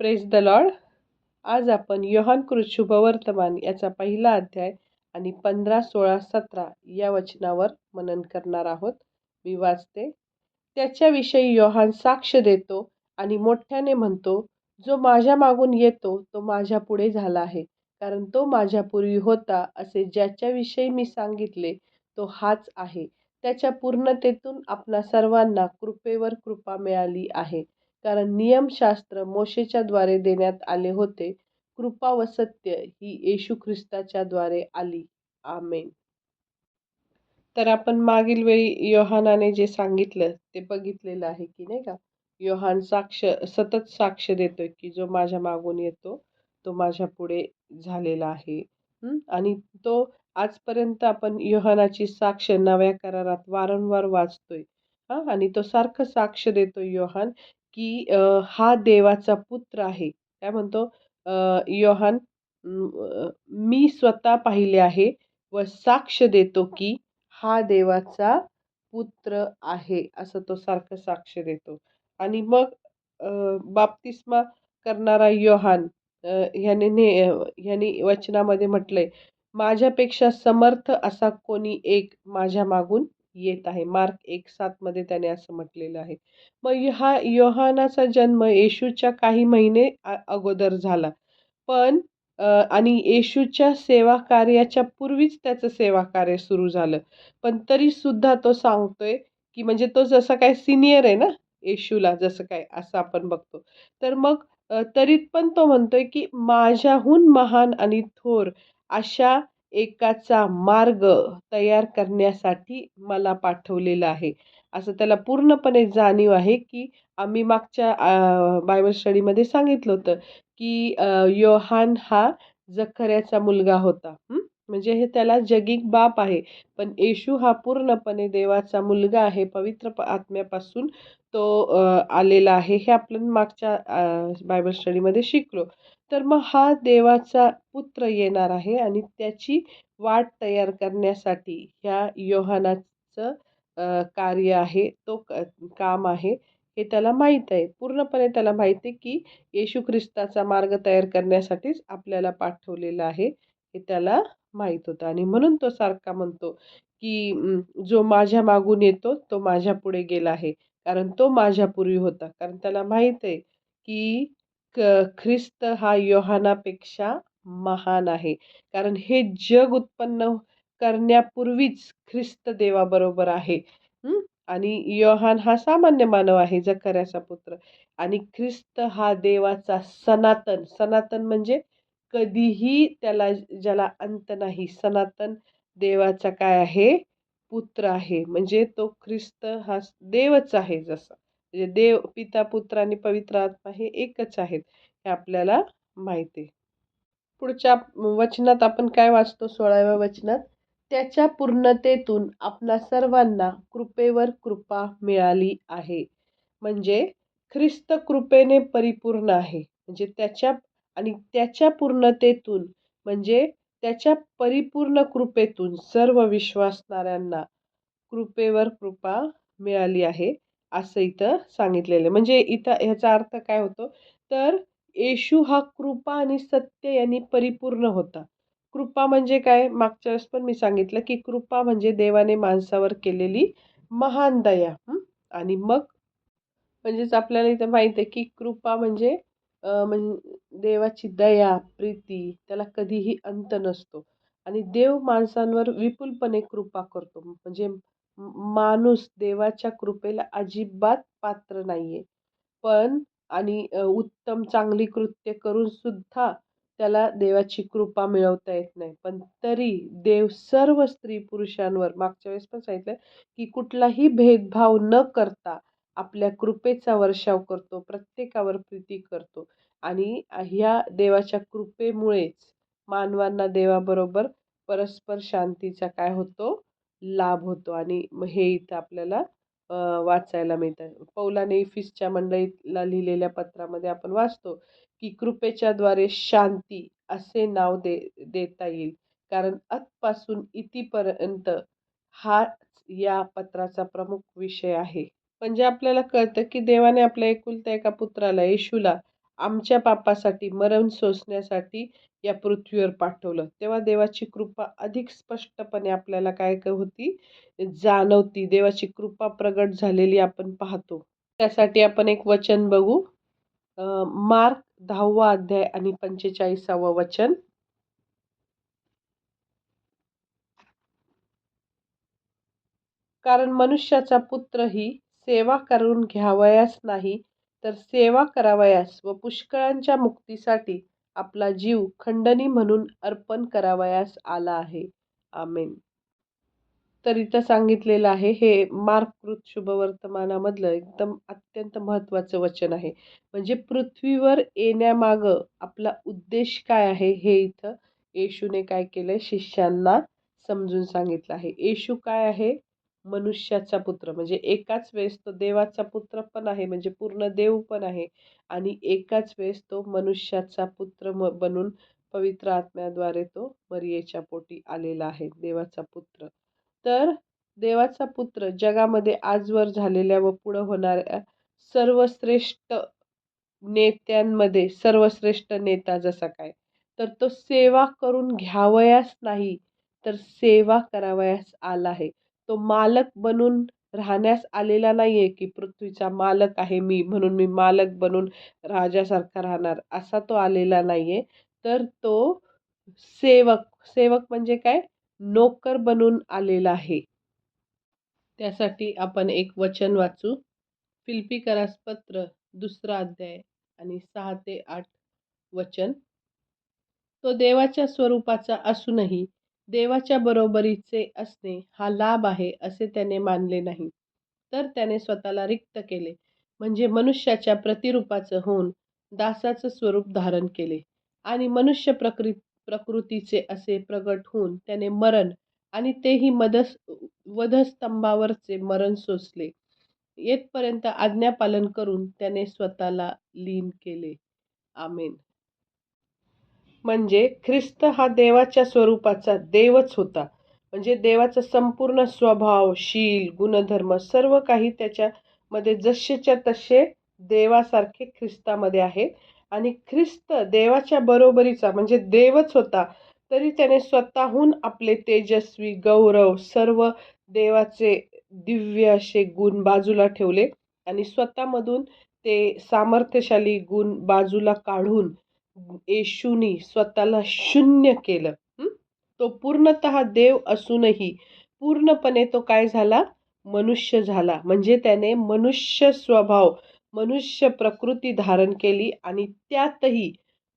Praise the Lord. आज आपण योहानकृत शुभवर्तमान याचा पहिला अध्याय आणि 15, 16, 17 या वचनावर मनन करणार आहोत. मी वाचते. त्याच्याविषयी योहान साक्ष देतो आणि मोठ्याने म्हणतो, जो माझ्या मागून येतो तो माझ्या पुढे झाला आहे, कारण तो माझ्यापूर्वी होता. असे ज्याच्याविषयी मी सांगितले तो हाच आहे. त्याच्या पूर्णतेतून आपणा सर्वांना कृपेवर कृपा मिळाली आहे. कारण नियमशास्त्र मोशेच्या द्वारे देण्यात आले होते, कृपा व सत्य ही येशू ख्रिस्ताच्या द्वारे आली. आमेन. तर आपण मागील वेळी योहानाने जे सांगितलं ते बघितलेलं आहे की नाही का. योहान सतत साक्ष देतोय की जो माझ्या मागून येतो तो माझ्या पुढे झालेला आहे. आणि तो आजपर्यंत आपण योहानाची साक्ष नव्या करारात वारंवार वाचतोय. आणि तो सारखं साक्ष देतोय योहान की हा देवाचा पुत्र आहे. काय म्हणतो योहान, मी स्वतः पाहिले आहे व साक्ष देतो की हा देवाचा पुत्र आहे, असं तो सारखं साक्ष देतो. आणि मग बाप्तिस्मा करणारा योहान ह्याने वचनामध्ये म्हटलंय, माझ्यापेक्षा समर्थ असा कोणी एक माझ्या मागून येत आहे. मार्क 1:7 मध्ये त्याने असं म्हटलेलं आहे. मग हा योहानाचा जन्म येशूच्या काही महिने अगोदर झाला. पण आणि येशूच्या सेवा कार्याच्या पूर्वीच त्याचं सेवा कार्य सुरू झालं. पण तरी सुद्धा तो सांगतोय, की म्हणजे तो जसा काय सीनियर आहे ना येशूला, जसं काय असं आपण बघतो. तर मग तरी पण तो म्हणतोय, की माझ्याहून महान आणि थोर अशा एकाचा मार्ग तयार करण्यासाठी मला पाठवलेलं आहे. असं त्याला पूर्णपणे जाणीव आहे, की आम्ही मागच्या बायबल स्टडीमध्ये सांगितलं होतं, की योहान हा जकर्याचा मुलगा होता. म्हणजे हे त्याला जगिक बाप आहे. पण येशू हा पूर्णपणे देवाचा मुलगा आहे. पवित्र आत्म्यापासून तो आलेला आहे. हे आपण मागच्या बायबल स्टडीमध्ये शिकलो. तर मग हा देवाचा पुत्र येणार आहे आणि त्याची वाट तयार करण्यासाठी ह्या योहानाचं कार्य आहे, तो काम आहे. हे त्याला माहीत आहे. पूर्णपणे त्याला माहिती आहे, की येशू ख्रिस्ताचा मार्ग तयार करण्यासाठीच आपल्याला पाठवलेलं आहे, हे त्याला माहीत होतं. आणि म्हणून तो सारखा म्हणतो, की जो माझ्या मागून येतो तो माझ्या पुढे गेला आहे, कारण तो माझ्यापूर्वी होता. कारण त्याला माहीत आहे, की ख्रिस्त हा योहानापेक्षा महान आहे. कारण हे जग उत्पन्न करण्यापूर्वीच ख्रिस्त देवाबरोबर आहे. आणि योहान हा सामान्य मानव आहे, जकर्याचा पुत्र. आणि ख्रिस्त हा देवाचा सनातन, सनातन म्हणजे कधीही ज्याला अंत नाही, सनातन देवाचा काय आहे, पुत्र आहे. म्हणजे तो ख्रिस्त हा देवच आहे. जसं म्हणजे देव पिता, पुत्र आणि पवित्र आत्मा हे एकच आहेत, हे आपल्याला माहिती आहे. पुढच्या वचनात आपण काय वाचतो, 16व्या वचनात, त्याच्या पूर्णतेतून आपणा सर्वांना कृपेवर कृपा मिळाली आहे. म्हणजे ख्रिस्त कृपेने परिपूर्ण आहे. म्हणजे त्याच्या पूर्णतेतून म्हणजे त्याच्या परिपूर्ण कृपेतून सर्व विश्वासणाऱ्यांना कृपेवर कृपा मिळाली आहे, असं इथं सांगितलेलं. म्हणजे इथं ह्याचा अर्थ काय होतो, तर येशू हा कृपा आणि सत्य यांनी परिपूर्ण होता. कृपा म्हणजे काय, मागच्या वेळेस पण मी सांगितलं, की कृपा म्हणजे देवाने माणसावर केलेली महान दया. आणि मग म्हणजेच आपल्याला इथं माहित आहे, की कृपा म्हणजे देवाची दया, प्रीती त्याला कधीही अंत नसतो. आणि देव माणसांवर विपुलपणे कृपा करतो. म्हणजे माणूस देवाच्या कृपेला अजिबात पात्र नाहीये. पण आणि उत्तम चांगली कृत्य करून सुद्धा त्याला देवाची कृपा मिळवता येत नाही. पण तरी देव सर्व स्त्री-पुरुषांवर मागच्या वेळेस पण सांगितलं, की कुठलाही भेदभाव न करता आपल्या कृपेचा वर्षाव करतो, प्रत्येकावर प्रीती करतो. आणि ह्या देवाच्या कृपेमुळेच मानवांना देवाबरोबर परस्पर शांतीचा काय होतो, लाभ होतो. आणि हे इथं आपल्याला वाचायला मिळतं. पौलाने इफिसच्या मंडळीला लिहिलेल्या पत्रामध्ये आपण वाचतो, की कृपेच्याद्वारे शांती असे नाव देता येईल. कारण अतपासून इतीपर्यंत हा या पत्राचा प्रमुख विषय आहे. म्हणजे आपल्याला कळतं, की देवाने आपल्या एकुलत्या एका पुत्राला, येशूला आमच्या पापासाठी मरण सोसण्यासाठी या पृथ्वीवर पाठवलं. तेव्हा देवाची कृपा अधिक स्पष्टपणे आपल्याला काय होती, जाणवती. देवाची कृपा प्रगट झालेली आपण पाहतो. त्यासाठी आपण एक वचन बघू. मार्क 10वा अध्याय आणि 45वा वचन. कारण मनुष्याचा पुत्र ही सेवा करून घ्यावयास नाही, तर सेवा करावयास व पुष्कळांच्या मुक्तीसाठी आपला जीव खंडणी म्हणून अर्पण करावयास आला आहे. आमेन. तर इथं सांगितलेलं आहे, हे मार्ककृत शुभवर्तमानामधलं एकदम अत्यंत महत्त्वाचं वचन आहे. म्हणजे पृथ्वीवर येण्यामागं आपला उद्देश काय आहे, हे इथं येशूने काय केलंय, शिष्यांना समजून सांगितलं आहे. येशू काय आहे? मनुष्याचा पुत्र. म्हणजे एकाच वेळेस तो देवाचा पुत्र पण आहे, म्हणजे पूर्ण देव पण आहे, आणि एकाच वेळेस तो मनुष्याचा पुत्र बनून पवित्र आत्म्याद्वारे तो मरियेच्या पोटी आलेला आहे, देवाचा पुत्र. तर देवाचा पुत्र जगामध्ये आजवर झालेल्या व पुढं होणाऱ्या सर्वश्रेष्ठ नेत्यांमध्ये सर्वश्रेष्ठ नेता जसा काय, तर तो सेवा करून घ्यावयास नाही, तर सेवा करावयास आला आहे. तो मालक बनून राहण्यास आलेला नाहीये, की पृथ्वीचा मालक आहे मी, म्हणून मी मालक बनून राजासारखा राहणार, असा तो आलेला नाहीये. तर तो सेवक, सेवक म्हणजे काय, नोकर बनून आलेला आहे. त्यासाठी आपण एक वचन वाचू. फिलिप्पीकरास पत्र 2रा अध्याय आणि 6 ते 8 वचन. तो देवाच्या स्वरूपाचा असूनही देवाच्या बरोबरीचे असणे हा लाभ आहे असे त्याने मानले नाही, तर त्याने स्वतःला रिक्त केले, म्हणजे मनुष्याच्या प्रतिरूपाचं होऊन दासाचं स्वरूप धारण केले, आणि मनुष्य प्रकृतीचे असे प्रगट होऊन त्याने मरण, आणि तेही वधस्तंभावरचे मरण सोसले. येथपर्यंत आज्ञापालन करून त्याने स्वतःला लीन केले. आमेन. म्हणजे ख्रिस्त हा देवाच्या स्वरूपाचा देवच होता. म्हणजे देवाचा संपूर्ण स्वभाव, शील, गुणधर्म सर्व काही त्याच्यामध्ये जसेच्या तसे देवासारखे ख्रिस्तामध्ये आहेत. आणि ख्रिस्त देवाच्या बरोबरीचा म्हणजे देवच होता, तरी त्याने स्वतःहून आपले तेजस्वी, गौरव, सर्व देवाचे दिव्य असे गुण बाजूला ठेवले, आणि स्वतःमधून ते सामर्थ्यशाली गुण बाजूला काढून येशूनी स्वतःला शून्य केलं. तो पूर्णतः देव असूनही पूर्णपणे तो काय झाला, मनुष्य झाला. म्हणजे त्याने मनुष्य स्वभाव, मनुष्य प्रकृती धारण केली, आणि त्यातही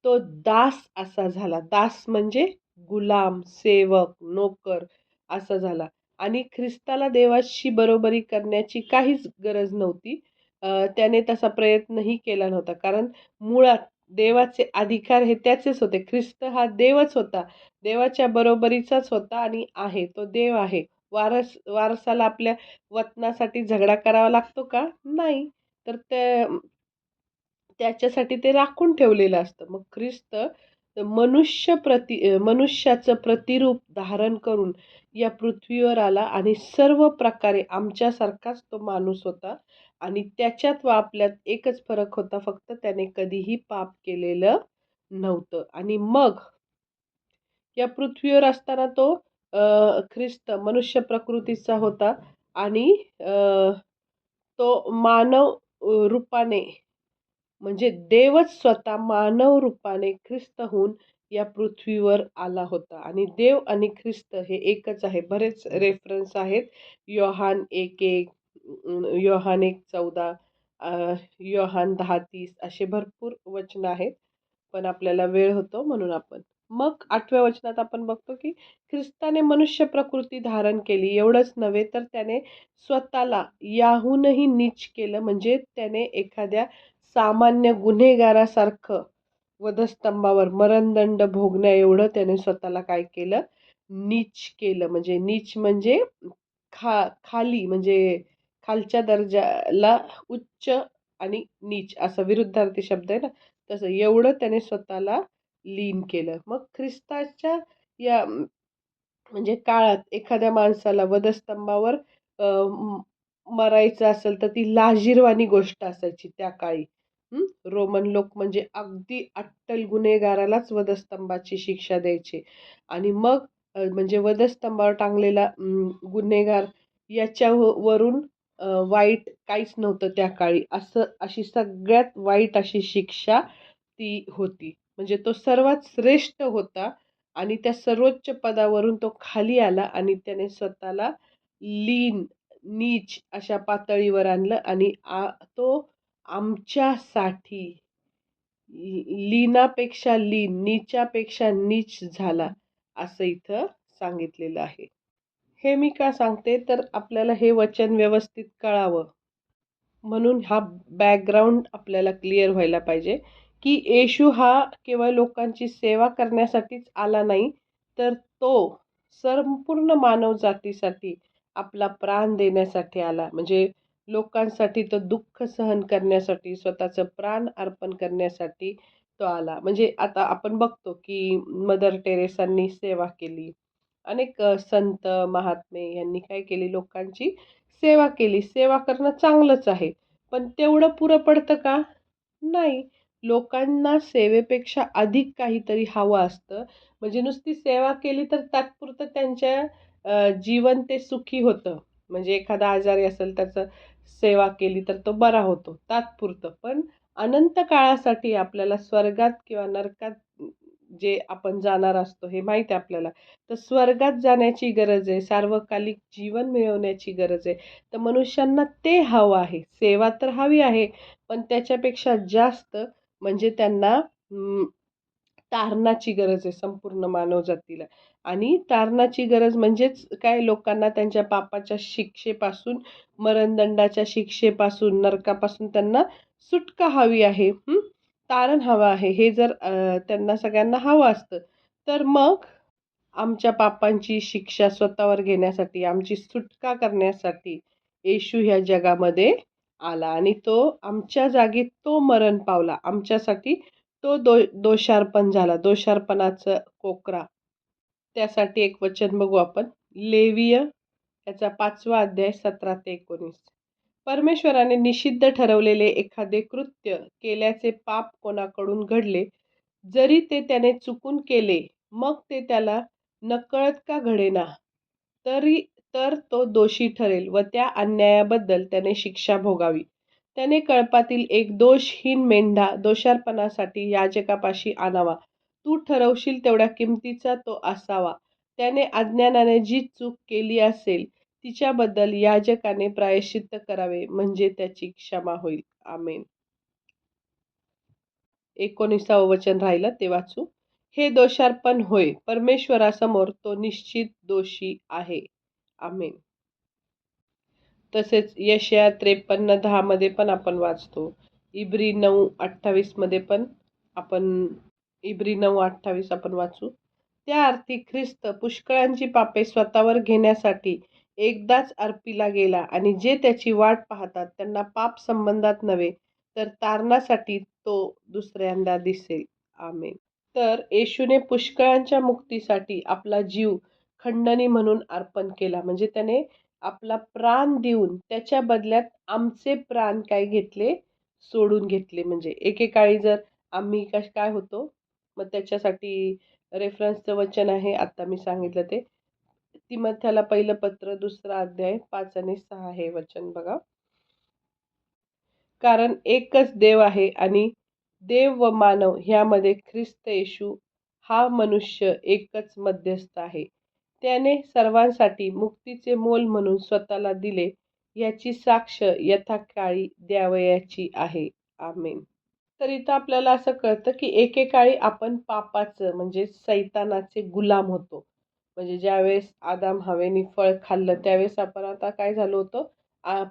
तो दास असा झाला. दास म्हणजे गुलाम, सेवक, नोकर असा झाला. आणि ख्रिस्ताला देवाशी बरोबरी करण्याची काहीच गरज नव्हती. त्याने तसा प्रयत्नही केला नव्हता, कारण मुळात देवाचे अधिकार हे त्याचेच होते. ख्रिस्त हा देवच होता, देवाच्या बरोबरीचाच होता आणि आहे. तो देव आहे. वारसाला आपल्या वतनासाठी झगडा करावा लागतो का? नाही. तर त्याच्यासाठी ते राखून ठेवलेलं असतं. मग ख्रिस्त मनुष्याचं प्रतिरूप धारण करून या पृथ्वीवर आला, आणि सर्व प्रकारे आमच्यासारखाच तो माणूस होता, आणि त्याच्यात व आपल्यात एकच फरक होता, फक्त त्याने कधीही पाप केलेलं नव्हतं. आणि मग या पृथ्वीवर असताना तो ख्रिस्त मनुष्य प्रकृतीचा होता, आणि तो मानव रूपाने, म्हणजे देवच स्वतः मानव रूपाने ख्रिस्त होऊन या पृथ्वीवर आला होता. आणि देव आणि ख्रिस्त हे एकच आहे. बरेच रेफरन्स आहेत. योहान 1:1, योहान 1:14, योहान 10:30 असे भरपूर वचन आहेत. पण आपल्याला वेळ होतो म्हणून आपण मग 8व्या वचनात आपण बघतो, की ख्रिस्ताने मनुष्य प्रकृती धारण केली. एवढंच नव्हे, तर त्याने स्वतःला याहूनही नीच केलं. म्हणजे त्याने एखाद्या सामान्य गुन्हेगारासारखं वधस्तंभावर मरणदंड भोगण्या एवढं त्याने स्वतःला काय केलं, नीच केलं. म्हणजे नीच म्हणजे खाली, म्हणजे खालच्या दर्जाला उच्च, आणि नीच असा विरुद्धार्थी शब्द आहे ना, तसं एवढं त्याने स्वतःला लीन केलं. मग ख्रिस्ताच्या या म्हणजे काळात एखाद्या माणसाला वधस्तंभावर मरायचं असेल, तर ती लाजिरवाणी गोष्ट असायची त्या काळी. रोमन लोक म्हणजे अगदी अट्टल गुन्हेगारालाच वधस्तंभाची शिक्षा द्यायचे आणि मग म्हणजे वधस्तंभावर टांगलेला गुन्हेगार याच्यावरून वाईट काहीच नव्हतं त्या काळी. अशी सगळ्यात वाईट अशी शिक्षा ती होती. म्हणजे तो सर्वात श्रेष्ठ होता आणि त्या सर्वोच्च पदावरून तो खाली आला आणि त्याने स्वतःला लीन, नीच अशा पातळीवर आणलं आणि तो आमच्यासाठी लीनापेक्षा लीन, नीचापेक्षा नीच झाला, असं इथं सांगितलेलं आहे. हे मी का सांगते तर आपल्याला हे वचन व्यवस्थित कळावं. म्हणून हा बॅकग्राऊंड आपल्याला क्लिअर व्हायला पाहिजे, की येशू हा केवळ लोकांची सेवा करण्यासाठीच आला नाही, तर तो संपूर्ण मानवजातीसाठी आपला प्राण देण्यासाठी आला. म्हणजे लोकांसाठी तो दुःख सहन करण्यासाठी, स्वतःचं प्राण अर्पण करण्यासाठी तो आला. म्हणजे आता आपण बघतो, की मदर टेरेसांनी सेवा केली. अनेक संत, महात्मे यांनी काय केली? लोकांची सेवा केली. सेवा करणं चांगलंच आहे. पण तेवढं पुरं पडतं का? नाही. लोकांना सेवेपेक्षा अधिक काहीतरी हवं असतं. म्हणजे नुसती सेवा केली तर तात्पुरतं त्यांच्या जीवन ते सुखी होतं. म्हणजे एखादा आजारी असेल त्याचं सेवा केली तर तो बरा होतो, तात्पुरतं. पण अनंत काळासाठी आपल्याला स्वर्गात किंवा नरकात जे आपण जाणार असतो हे माहीत आहे आपल्याला. तर स्वर्गात जाण्याची गरज आहे, सार्वकालिक जीवन मिळवण्याची गरज आहे. तर मनुष्यांना ते हवं आहे. सेवा तर हवी आहे, पण त्याच्यापेक्षा जास्त म्हणजे त्यांना तारणाची गरज आहे संपूर्ण मानवजातीला. आणि तारणाची गरज म्हणजेच काय? लोकांना त्यांच्या पापाच्या शिक्षेपासून, मरणदंडाच्या शिक्षेपासून, नरकापासून त्यांना सुटका हवी आहे. तारण हवं आहे. हे जर त्यांना सगळ्यांना हवं असतं, तर मग आमच्या पापांची शिक्षा स्वतःवर घेण्यासाठी, आमची सुटका करण्यासाठी येशू ह्या जगामध्ये आला आणि तो आमच्या जागी तो मरण पावला. आमच्यासाठी तो दोषार्पण झाला. दोषार्पणाचं कोकरा. त्यासाठी एक वचन बघू आपण. लेवीय याचा 5वा अध्याय 17 ते 19. परमेश्वराने निषिद्ध ठरवलेले एखादे कृत्य केल्याचे पाप कोणाकडून घडले, जरी ते त्याने चुकून केले, मग ते त्याला नकळत का घडेना, तरी तर तो दोषी ठरेल व त्या अन्यायाबद्दल त्याने शिक्षा भोगावी. त्याने कळपातील एक दोषहीन मेंढा दोषार्पणासाठी याजकापाशी आणावा. तू ठरवशील तेवढ्या किमतीचा तो असावा. त्याने अज्ञानाने जी चूक केली असेल तिच्याबद्दल याजकाने प्रायश्चित्त करावे, म्हणजे त्याची क्षमा होईल. आमेन. 19वं वचन राहिलं ते वाचू. हे दोषार्पण होय, परमेश्वरासमोर तो निश्चित दोषी आहे. आमेन. तसेच यशया 53:10 मध्ये पण आपण वाचतो. इब्री 9:28 मध्ये पण आपण इब्री 9:28 आपण वाचू. त्या अर्थी ख्रिस्त पुष्कळांची पापे स्वतःवर घेण्यासाठी एकदाच अर्पीला गेला आणि जे त्याची वाट पाहतात त्यांना पाप संबंधात नव्हे तर तारणासाठी तो दुसऱ्यांदा दिसेल. आमेन. तर येशूने पुष्कळांच्या मुक्तीसाठी आपला जीव खंडणी म्हणून अर्पण केला. म्हणजे त्याने आपला प्राण देऊन त्याच्या बदल्यात आमचे प्राण काय घेतले? सोडून घेतले. म्हणजे एकेकाळी जर आम्ही काय होतो, मग त्याच्यासाठी रेफरन्सचं वचन आहे आता मी सांगितलं ते. तिमोथेला पहिलं पत्र 2रा अध्याय 5 आणि 6 हे वचन बघा. कारण एकच देव आहे आणि देव व मानव ह्यामध्ये ख्रिस्त येशू हा मनुष्य एकच मध्यस्थ आहे. त्याने सर्वांसाठी मुक्तीचे मोल म्हणून स्वतःला दिले याची साक्ष यथाकाळी द्यावयाची आहे. आमेन. तर इथं आपल्याला असं कळतं की एकेकाळी आपण पापाचं म्हणजे सैतानाचे गुलाम होतो. म्हणजे ज्यावेळेस आदाम हवेनी फळ खाल्लं त्यावेळेस आपण आता काय झालो होतो?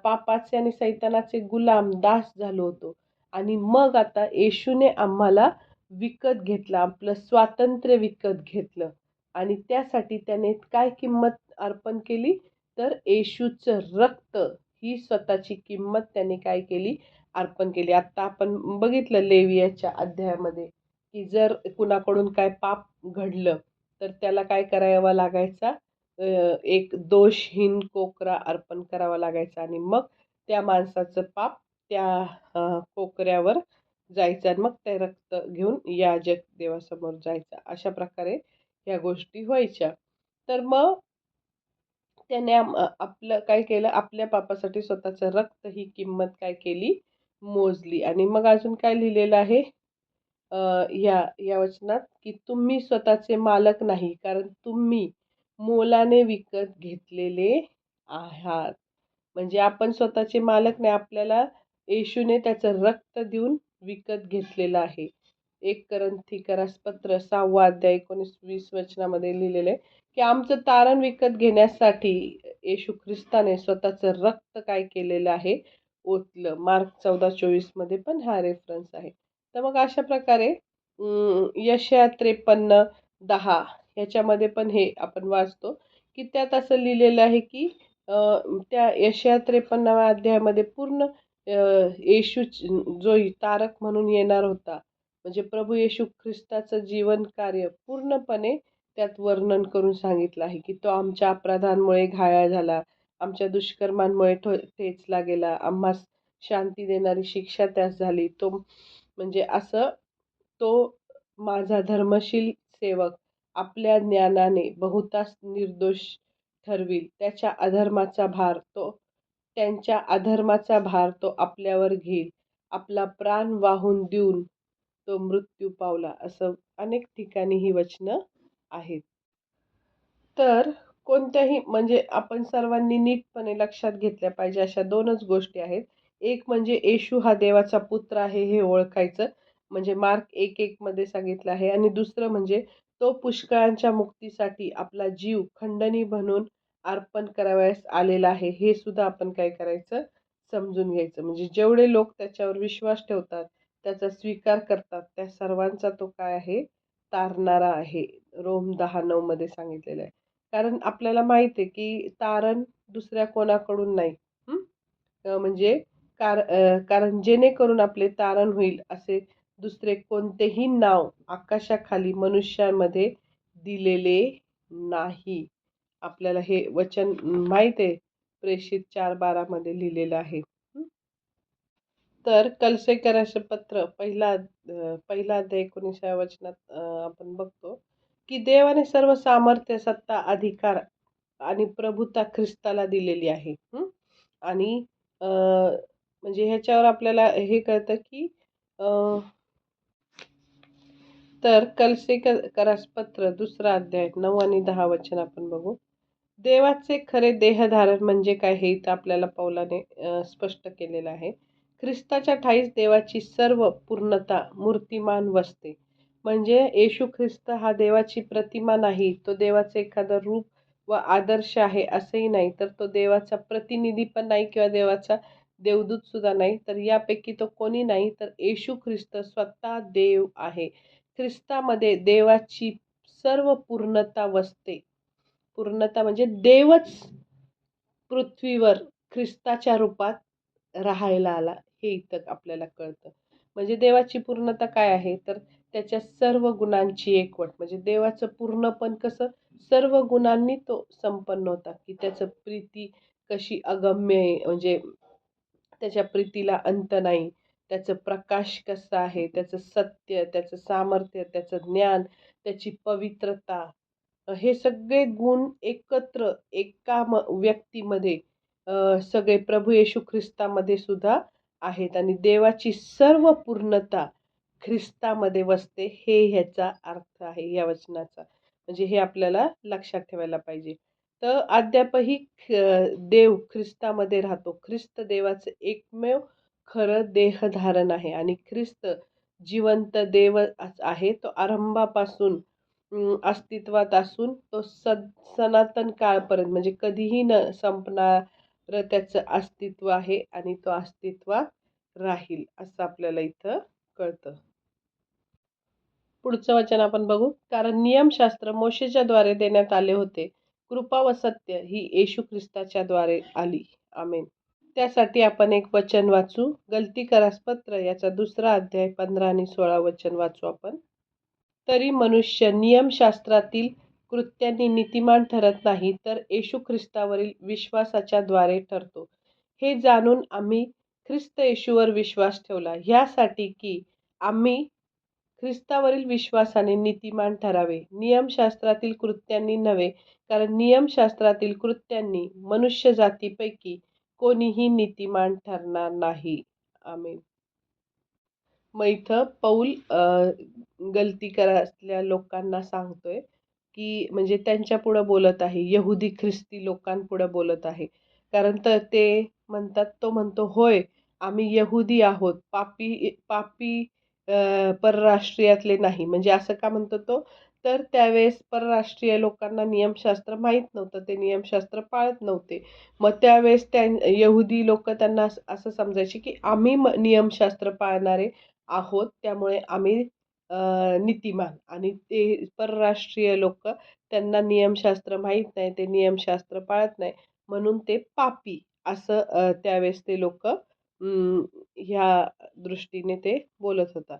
पापाचे आणि सैतानाचे गुलाम, दास झालो होतो. आणि मग आता येशूने आम्हाला विकत घेतलं, आपलं स्वातंत्र्य विकत घेतलं आणि त्यासाठी त्याने काय किंमत अर्पण केली? तर येशूचं रक्त ही स्वतःची किंमत त्याने काय केली? अर्पण केली. आता आपण बघितलं लेवियाच्या अध्यायामध्ये, की जर कुणाकडून काय पाप घडलं तर त्याला काय करावं लागायचा? एक दोषहीन कोकरा अर्पण करावा लागायचा आणि मग त्या माणसाचं पाप त्या कोकऱ्यावर जायचं आणि मग ते रक्त घेऊन याजक देवासमोर जायचं. अशा प्रकारे ह्या गोष्टी व्हायच्या. तर मग त्याने आपलं काय केलं, आपल्या पापासाठी स्वतःचं रक्त ही किंमत काय केली, मोजली. आणि मग अजून काय लिहिलेलं आहे अ, या वचनात, की तुम्ही स्वतःचे मालक नाही, कारण तुम्ही मोलाने विकत घेतलेले आहात. म्हणजे आपण स्वतःचे मालक नाही, आपल्याला येशूने त्याचं रक्त देऊन विकत घेतलेलं आहे. 1 करंथीकरास पत्र 6वा अध्याय 19-20 वचनामध्ये लिहिलेलं आहे, की आमचं तारण विकत घेण्यासाठी येशू ख्रिस्ताने स्वतःचं रक्त काय केलेलं आहे, ओतलं. मार्क 14:24 मध्ये पण हा रेफरन्स आहे. तर मग अशा प्रकारे यशया 53:10 ह्याच्यामध्ये पण हे आपण वाचतो, की त्यात असं लिहिलेलं आहे, की त्या यशया 53व्या अध्यायामध्ये पूर्ण येशू जो तारक म्हणून येणार होता, म्हणजे प्रभू येशू ख्रिस्ताचं जीवन कार्य पूर्णपणे त्यात वर्णन करून सांगितलं आहे, की तो आमच्या अपराधांमुळे घायाळ झाला, आमच्या दुष्कर्मांमुळे ठेचला गेला, आम्हास शांती देणारी शिक्षा त्यास झाली. तो म्हणजे असं तो माझा धर्मशील सेवक आपल्या ज्ञानाने बहुतांश निर्दोष ठरविल. त्यांच्या अधर्माचा भार तो आपल्यावर घेईल. आपला प्राण वाहून देऊन तो मृत्यू पावला. असं अनेक ठिकाणी ही वचनं आहेत. तर कोणत्याही म्हणजे आपण सर्वांनी नीटपणे लक्षात घेतल्या पाहिजे अशा 2च गोष्टी आहेत. एक म्हणजे येशू हा देवाचा पुत्र आहे हे ओळखायचं. म्हणजे मार्क 1:1 मध्ये सांगितलं आहे. आणि दुसरं म्हणजे तो पुष्कळांच्या मुक्तीसाठी आपला जीव खंडणी बनवून अर्पण करावयास आलेला आहे. हे सुद्धा आपण काय करायचं, समजून घ्यायचं. म्हणजे जेवढे लोक त्याच्यावर विश्वास ठेवतात, त्याचा स्वीकार करतात, त्या सर्वांचा तो काय आहे, तारणारा आहे. रोम 10:9 मध्ये सांगितलेलं आहे. कारण आपल्याला माहित आहे, की तारण दुसऱ्या कोणाकडून नाही. हं. म्हणजे कारण जेणेकरून आपले तारण होईल असे दुसरे कोणतेही नाव आकाशाखाली मनुष्यामध्ये दिलेले नाही. आपल्याला हे वचन माहित आहे. प्रेषित 4:12 मध्ये लिहिलेलं आहे. तर कलसेकराचे पत्र पहिला अध्याय 19व्या वचनात आपण बघतो, की देवाने सर्व सामर्थ्य, सत्ता, अधिकार आणि प्रभुता ख्रिस्ताला दिलेली आहे. आणि अ, म्हणजे ह्याच्यावर आपल्याला हे कळतं, की अ, तर कलसेकरास पत्र 2रा अध्याय 9 आणि 10 वचन आपण बघू. देवाचे खरे देहधारण म्हणजे काय, हे इथं आपल्याला पौलाने स्पष्ट केलेलं आहे. ख्रिस्ताच्या ठाईस देवाची सर्व पूर्णता मूर्तिमान वसते. म्हणजे येशू ख्रिस्त हा देवाची प्रतिमा नाही, तो देवाचं एखादं रूप व आदर्श आहे असंही नाही, तर तो देवाचा प्रतिनिधी पण नाही किंवा देवाचा देवदूत सुद्धा नाही. तर यापैकी तो कोणी नाही, तर येशू ख्रिस्त स्वतः देव आहे. ख्रिस्तामध्ये देवाची सर्व पूर्णता वसते. पूर्णता म्हणजे देवच पृथ्वीवर ख्रिस्ताच्या रूपात राहायला आला, हे इथं आपल्याला कळतं. म्हणजे देवाची पूर्णता काय आहे, तर त्याच्या सर्व गुणांची एकवट. म्हणजे देवाचं पूर्णपण कसं, सर्व गुणांनी तो संपन्न होता, की त्याचं प्रीती कशी अगम्य आहे, म्हणजे त्याच्या प्रीतीला अंत नाही. त्याचं प्रकाश कसं आहे, त्याचं सत्य, त्याचं सामर्थ्य, त्याचं ज्ञान, त्याची पवित्रता, हे सगळे गुण एकत्र एका व्यक्तीमध्ये सगळे प्रभू येशू ख्रिस्तामध्ये सुद्धा आहेत. आणि देवाची सर्व पूर्णता ख्रिस्तामध्ये वसते, हे ह्याचा अर्थ आहे या वचनाचा. म्हणजे हे आपल्याला लक्षात ठेवायला पाहिजे. तर अद्यापही देव ख्रिस्तामध्ये राहतो. ख्रिस्त देवाचं एकमेव खरं देहधारण आहे. आणि ख्रिस्त जिवंत देव आहे. तो आरंभापासून अस्तित्वात असून तो सनातन काळपर्यंत म्हणजे कधीही न संपणारं त्याचं अस्तित्व आहे आणि तो अस्तित्वात राहील, असं आपल्याला इथं कळतं. पुढचं वचन आपण बघू. कारण नियमशास्त्र मोशेच्या द्वारे देण्यात आले होते, कृपा व सत्य ही येशू ख्रिस्ताच्या द्वारे आली. आमेन. त्यासाठी आपण एक वचन वाचू. गलतीकरास पत्र याचा 2रा अध्याय 15 आणि 16 वचन वाचू आपण. तरी मनुष्य नियमशास्त्रातील कृत्यांनी नीतिमान ठरत नाही, तर येशू ख्रिस्तावरील विश्वासाच्या द्वारे ठरतो. हे जाणून आम्ही ख्रिस्त येशूवर विश्वास ठेवला, ह्यासाठी की आम्ही ख्रिस्तावरील विश्वासाने नीतिमान ठरावे, नियमशास्त्रातील कृत्यांनी नव्हे, कारण नियमशास्त्रातील कृत्यांनी मनुष्य जातीपैकी कोणीही नीतिमान ठरणार नाही. आमेन. मग इथं पौल गलती करतल्या लोकांना सांगतोय, की म्हणजे त्यांच्या पुढं बोलत आहे, यहुदी ख्रिस्ती लोकांपुढं बोलत आहे. कारण तर ते म्हणतात, तो म्हणतो, होय आम्ही यहुदी आहोत, पापी पापी परराष्ट्रीयातले नाही. म्हणजे असं का म्हणतो तो? तर त्यावेळेस परराष्ट्रीय लोकांना नियमशास्त्र माहीत नव्हतं, ते नियमशास्त्र पाळत नव्हते. मग त्यावेळेस यहुदी लोक त्यांना असं समजायचे, की आम्ही नियमशास्त्र पाळणारे आहोत, त्यामुळे आम्ही नीतिमान. आणि ते परराष्ट्रीय लोक, त्यांना नियमशास्त्र माहीत नाही, ते नियमशास्त्र पाळत नाही, म्हणून ते पापी असं त्यावेळेस ते लोक ह्या दृष्टीने ते बोलत होता.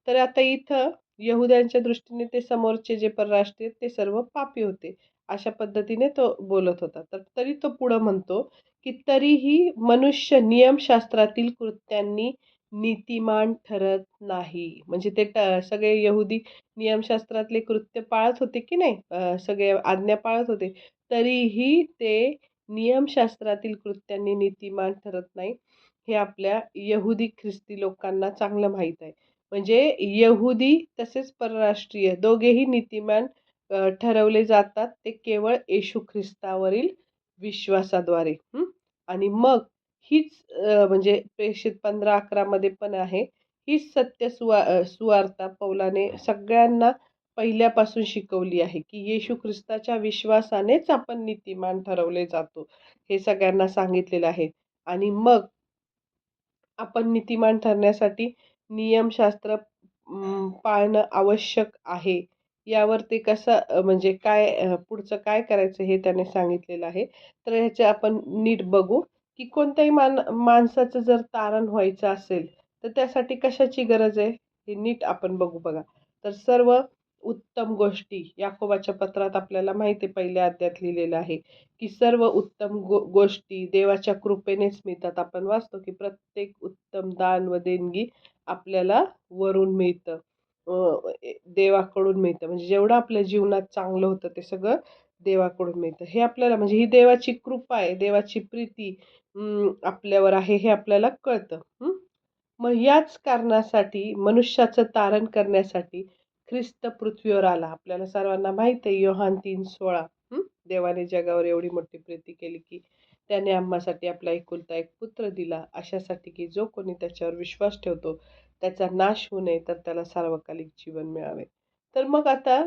तर आता इथं यहुद्यांच्या दृष्टीने ते समोरचे जे परराष्ट्रीय ते सर्व पापी होते, अशा पद्धतीने तो बोलत होता. तर तरी तो पुढं म्हणतो, की तरीही मनुष्य नियमशास्त्रातील कृत्यांनी नीतिमान ठरत नाही. म्हणजे ते सगळे यहुदी नियमशास्त्रातले कृत्य पाळत होते की नाही, सगळे आज्ञा पाळत होते, तरीही ते नियमशास्त्रातील कृत्यांनी नीतिमान ठरत नाही. हे आपल्या यहुदी ख्रिस्ती लोकांना चांगलं माहीत आहे. म्हणजे यहुदी तसेच परराष्ट्रीय दोघेही नीतिमान ठरवले जातात, ते केवळ येशू ख्रिस्तावरील विश्वासाद्वारे. आणि मग हीच म्हणजे प्रेषित 15:11 मध्ये पण आहे, हीच सत्य सुवार्ता पौलाने सगळ्यांना पहिल्यापासून शिकवली आहे, की येशू ख्रिस्ताच्या विश्वासानेच आपण नीतिमान ठरवले जातो, हे सगळ्यांना सांगितलेलं आहे. आणि मग आपण नीतिमान ठरण्यासाठी नियमशास्त्र पाळणं आवश्यक आहे. यावर ते कसं म्हणजे काय पुढचं काय करायचं हे त्याने सांगितलेलं आहे. तर ह्याचे आपण नीट बघू, की कोणत्याही माणसाचं जर तारण व्हायचं असेल, तर त्यासाठी कशाची गरज आहे? हे नीट आपण बघू बघा. तर सर्व उत्तम गोष्टी याकोबाच्या पत्रात आपल्याला माहिती आहे, पहिल्या अध्यायात लिहिलेलं आहे, की सर्व उत्तम गोष्टी देवाच्या कृपेनेच मिळतात. आपण वाचतो, की प्रत्येक उत्तम दान व देणगी आपल्याला वरून मिळतं, देवाकडून मिळतं. म्हणजे जेवढं आपल्या जीवनात चांगलं होतं ते सगळं देवाकडून मिळतं. हे आपल्याला म्हणजे ही देवाची कृपा आहे, देवाची प्रीती आपल्यावर आहे, हे आपल्याला कळतं. मग याच कारणासाठी मनुष्याचं तारण करण्यासाठी ख्रिस्त पृथ्वीवर आला. आपल्याला सर्वांना माहित आहे, योहान 3:16. देवाने जगावर एवढी मोठी प्रीती केली, की त्याने आम्हासाठी आपला एकुलता एक पुत्र दिला, अशासाठी की जो कोणी त्याच्यावर विश्वास ठेवतो त्याचा नाश होऊ नये, तर त्याला सार्वकालिक जीवन मिळावे. तर मग आता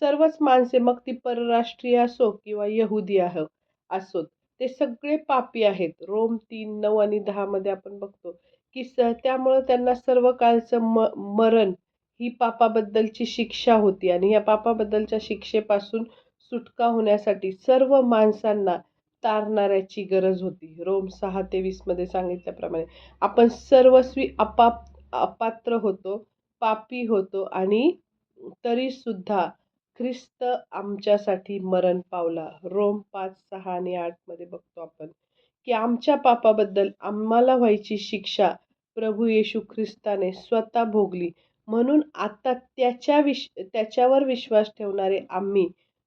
सर्वच माणसे, मग ती परराष्ट्रीय असो किंवा यहुदी असोत, ते सगळे पापी आहेत. रोम 3:9 आणि 10 मध्ये आपण बघतो, की त्यामुळं त्यांना सर्व काळचं मरण ही पापाबद्दलची शिक्षा होती. आणि या पापाबद्दलच्या शिक्षेपासून सुटका होण्यासाठी सर्व माणसांना तारणाऱ्याची गरज होती. रोम 6:23 मध्ये सांगितल्याप्रमाणे आपण सर्वस्वी अपात्र होतो, पापी होतो, आणि तरी सुद्धा ख्रिस्त आमच्यासाठी मरण पावला. रोम 5:6 आणि 8 मध्ये बघतो आपण, की आमच्या पापाबद्दल आम्हाला व्हायची शिक्षा प्रभू येशू ख्रिस्ताने स्वतः भोगली. म्हणून आता त्याच्यावर विश्वास ठेवणारे आम्ही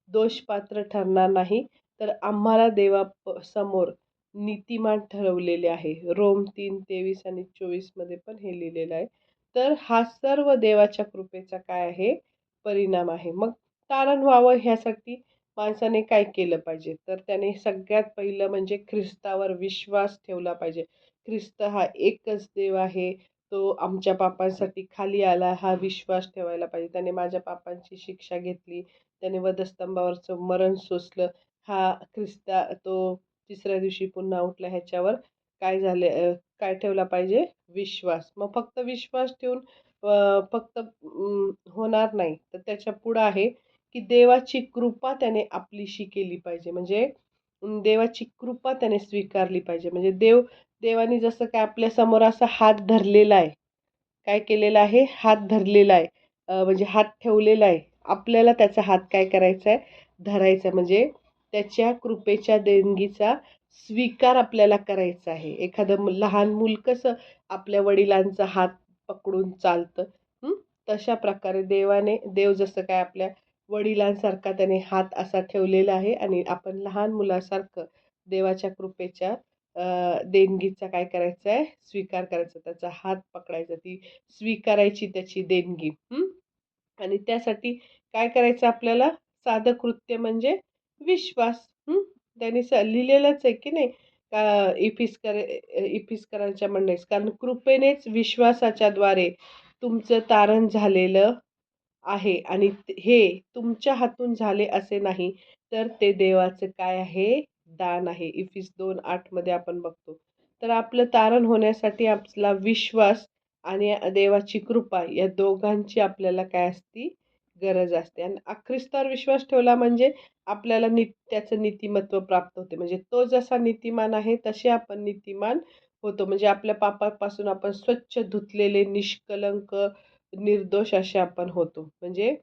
दोषपात्र ठरणार नाही, तर आम्हाला समोर नीतिमान ठरवलेले आहे. रोम 3:23 आणि 24 मध्ये पण हे लिहिलेलं आहे. तर हा सर्व देवाच्या कृपेचा काय आहे? परिणाम आहे. मग तारण व्हावं ह्यासाठी माणसाने काय केलं पाहिजे? तर त्याने सगळ्यात पहिलं म्हणजे ख्रिस्तावर विश्वास ठेवला पाहिजे. ख्रिस्त हा एकच देव आहे. तो आमच्या पापांसाठी खाली आला, हा विश्वास ठेवायला पाहिजे. त्याने माझ्या पापांची शिक्षा घेतली. त्याने वधस्तंभावरचं मरण सोसलं. हा तो तिसऱ्या दिवशी पुन्हा उठला, ह्याच्यावर काय झाले काय ठेवला पाहिजे? विश्वास. मग फक्त विश्वास ठेवून फक्त होणार नाही, तर त्याच्या पुढं आहे, की देवाची कृपा त्याने आपलीशी केली पाहिजे. म्हणजे देवाची कृपा त्याने स्वीकारली पाहिजे. म्हणजे देवाने जसं काय आपल्या समोर असा हात धरलेला आहे, काय केलेला आहे? हात धरलेला आहे, म्हणजे हात ठेवलेला आहे. आपल्याला त्याचा हात काय करायचा आहे? धरायचा. म्हणजे त्याच्या कृपेच्या देणगीचा स्वीकार आपल्याला करायचा आहे. एखादं लहान मूल कसं आपल्या वडिलांचा हात पकडून चालतं. हं? तशा प्रकारे देव जसं काय आपल्या वडिलांसारखा त्याने हात असा ठेवलेला आहे आणि आपण लहान मुलासारखं देवाच्या कृपेच्या देणगीचा काय करायचं आहे, स्वीकार करायचा. त्याचा हात पकडायचा, ती स्वीकारायची त्याची देणगी. आणि त्यासाठी काय करायचं आपल्याला? साधं कृत्य म्हणजे विश्वास. त्यांनी लिहिलेलंच आहे की नाही का इफिसकरांच्या मंडळीस, कारण कृपेनेच विश्वासाच्या द्वारे तुमचं तारण झालेलं आहे आणि हे तुमच्या हातून झाले असे नाही, तर ते देवाचं काय आहे? दान आहे. इफिस 2:8 मध्ये आपण बघतो. तर आपलं तारण होण्यासाठी आपला विश्वास आणि देवाची कृपा या दोघांची आपल्याला काय असती? गरज असते. आणि ख्रिस्तावर विश्वास ठेवला म्हणजे आपल्याला त्याचं नीतिमत्व प्राप्त होते. म्हणजे तो जसा नीतिमान आहे तसे आपण नीतिमान होतो. म्हणजे आपल्या पापापासून आपण स्वच्छ धुतलेले, निष्कलंक, निर्दोष असे आपण होतो. म्हणजे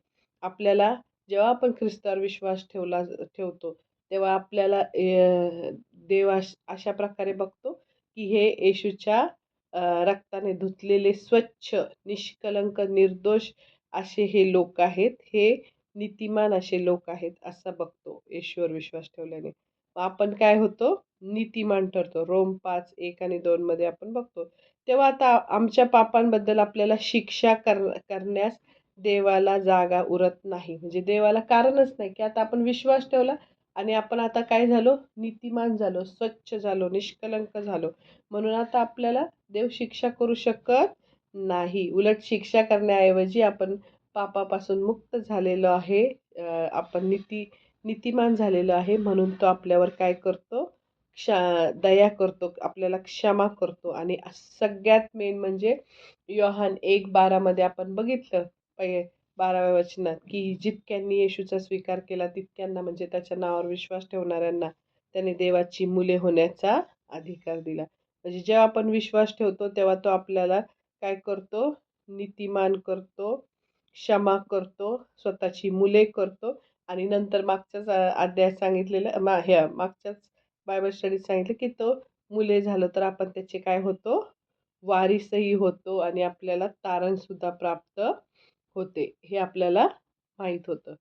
आपल्याला जेव्हा आपण ख्रिस्तावर विश्वास ठेवतो, तेव्हा आपल्याला देव अशा प्रकारे बघतो, की हे येशूच्या रक्ताने धुतलेले स्वच्छ, निष्कलंक, निर्दोष असे हे लोक आहेत. हे नीतिमान असे लोक आहेत असं बघतो येशूवर विश्वास ठेवल्याने. मग आपण काय होतो? नीतिमान ठरतो. रोम 5:1 आणि 2 मध्ये आपण बघतो. तेव्हा आता आमच्या पापांबद्दल आपल्याला शिक्षा करण्यास देवाला जागा उरत नाही. म्हणजे देवाला कारणच नाही, की आता आपण विश्वास ठेवला आणि आपण आता काय झालो? नीतिमान झालो, स्वच्छ झालो, निष्कलंक झालो. म्हणून आता आपल्याला देव शिक्षा करू शकत नाही. उलट शिक्षा करण्याऐवजी आपण पापापासून मुक्त झालेलो आहे. आपण नीतिमान झालेलो आहे, म्हणून तो आपल्यावर काय करतो? दया करतो, आपल्याला क्षमा करतो. आणि सगळ्यात मेन म्हणजे योहान 1:12 मध्ये आपण बघितलं 12व्या वचनात, की जितक्यांनी येशूचा स्वीकार केला तितक्यांना, म्हणजे त्याच्या नावावर विश्वास ठेवणाऱ्यांना त्याने देवाची मुले होण्याचा अधिकार दिला. म्हणजे जेव्हा आपण विश्वास ठेवतो तेव्हा तो आपल्याला काय करतो? नीतिमान करतो, क्षमा करतो, स्वतःची मुले करतो. आणि नंतर मागच्याच अध्यायात सांगितलेलं, मागच्याच बायबल स्टडीत सांगितलं, की तो मुले झालं तर आपण त्याचे काय होतो? वारिसही होतो आणि आपल्याला तारण सुद्धा प्राप्त होते. हे आपल्याला माहित होतं.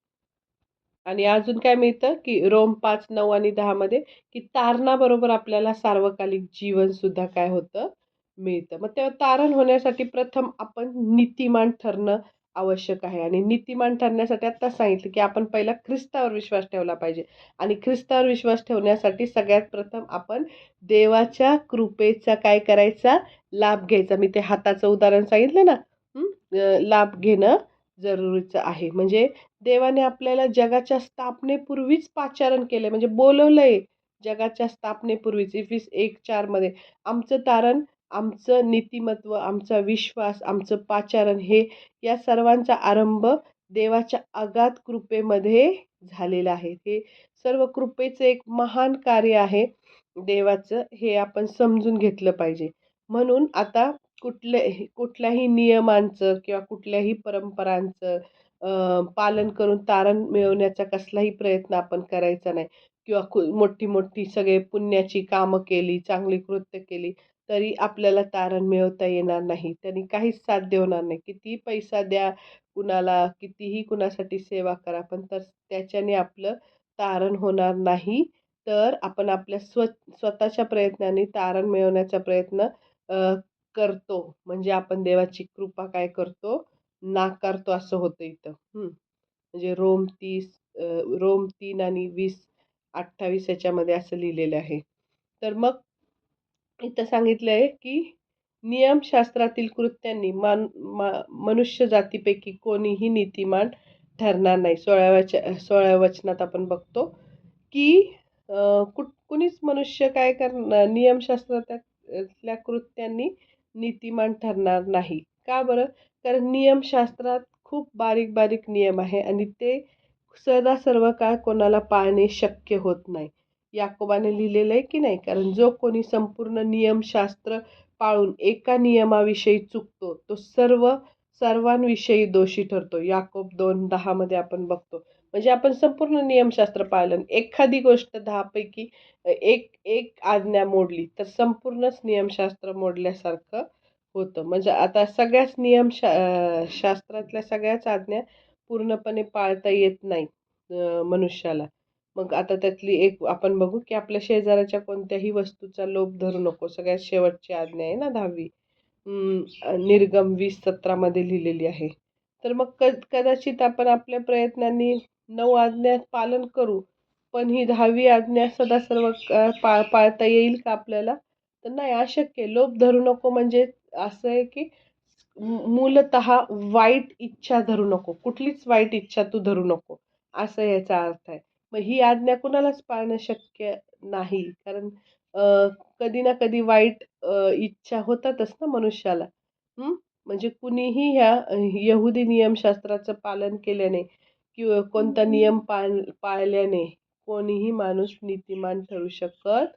आणि अजून काय मिळतं, की रोम 5:9 आणि 10 मध्ये, की तारणाबरोबर आपल्याला सार्वकालिक जीवन सुद्धा काय होतं? मिळतं. मग तेव्हा तारण होण्यासाठी प्रथम आपण नीतिमान ठरणं आवश्यक आहे. आणि नीतिमान ठरण्यासाठी आत्ताच सांगितलं, की आपण पहिला ख्रिस्तावर विश्वास ठेवला पाहिजे. आणि ख्रिस्तावर विश्वास ठेवण्यासाठी सगळ्यात प्रथम आपण देवाच्या कृपेचा काय करायचा? लाभ घ्यायचा. मी ते हाताचं उदाहरण सांगितलं ना, लाभ घेणं जरुरीचं आहे. म्हणजे देवाने आपल्याला जगाच्या स्थापनेपूर्वीच पाचारण केलंय, म्हणजे बोलवलंय जगाच्या स्थापनेपूर्वीच. इफिस 1:4 मध्ये आमचं तारण, आमचं नीतिमत्व, आमचा विश्वास, आमचं पाचारण हे या सर्वांचा आरंभ देवाच्या अगाध कृपेमध्ये झालेला आहे. हे सर्व कृपेचं एक महान कार्य आहे देवाचं, हे आपण समजून घेतलं पाहिजे. म्हणून आता कुठल्याही नियमांचं किंवा कुठल्याही परंपरांचं पालन करून तारण मिळवण्याचा कसलाही प्रयत्न आपण करायचा नाही. किंवा मोठी सगळे पुण्याची कामं केली, चांगली कृत्य केली, तरी आपल्याला तारण मिळवता येणार नाही. त्यांनी काहीच साध्य होणार नाही. कितीही पैसा द्या कुणाला, कितीही कुणासाठी सेवा करा, पण तर त्याच्याने आपलं तारण होणार नाही. तर आपण आपल्या स्वतःच्या प्रयत्नांनी तारण मिळवण्याचा प्रयत्न करतो. म्हणजे आपण देवाची कृपा काय करतो? नाकारतो असं होतं इथं. म्हणजे रोम 3 आणि 20:28 याच्यामध्ये असं लिहिलेलं आहे. तर मग इथं सांगितलं आहे, की नियमशास्त्रातील कृत्यांनी मनुष्य जातीपैकी कोणीही नीतिमान ठरणार नाही. 16व्या वचनात आपण बघतो, की कुणीच मनुष्य काय करणार? नियमशास्त्रातल्या कृत्यांनी नीतिमान ठरणार नाही. का बरं? कारण नियमशास्त्रात खूप बारीक-बारीक नियम आहे आणि ते सदा सर्व काळ कोणाला पाळणे शक्य होत नाही. याकोबाने लिहिलेलं आहे की नाही, कारण जो कोणी संपूर्ण नियमशास्त्र पाळून एका नियमाविषयी चुकतो, तो सर्वांविषयी दोषी ठरतो. याकोब 2:10 मध्ये आपण बघतो. म्हणजे आपण संपूर्ण नियमशास्त्र पाळलं, एखादी गोष्ट 10 पैकी एक एक आज्ञा मोडली, तर संपूर्णच नियमशास्त्र मोडल्यासारखं होतं. म्हणजे आता सगळ्याच शास्त्रातल्या सगळ्याच आज्ञा पूर्णपणे पाळता येत नाहीत मनुष्याला. मग आता त्यातली एक आपण बघू, की आपल्या शेजाऱ्याच्या कोणत्याही वस्तूचा लोभ धरू नको. सगळ्यात शेवटची आज्ञा आहे ना 10वी. निर्गम 20:17 मध्ये लिहिलेली आहे. तर मग कदाचित आपण आपल्या प्रयत्नांनी 9 आज्ञा पालन करू. पण ही 10वी आज्ञा सदा सर्व पाळता येईल का आपल्याला? तर नाही, अशक्य आहे. लोभ धरू नको म्हणजे असं आहे की मूलतः वाईट इच्छा धरू नको. कुठलीच वाईट इच्छा तू धरू नको, असं याचा अर्थ आहे. मग ही आज्ञा कुणालाच पाळणं शक्य नाही. कारण अ, कधी ना कधी वाईट इच्छा होतातच ना मनुष्याला. हं. म्हणजे कुणीही ह्या यहुदी नियमशास्त्राचं पालन केल्याने किंवा कोणता नियम पाळल्याने कोणीही माणूस नीतिमान ठरू शकत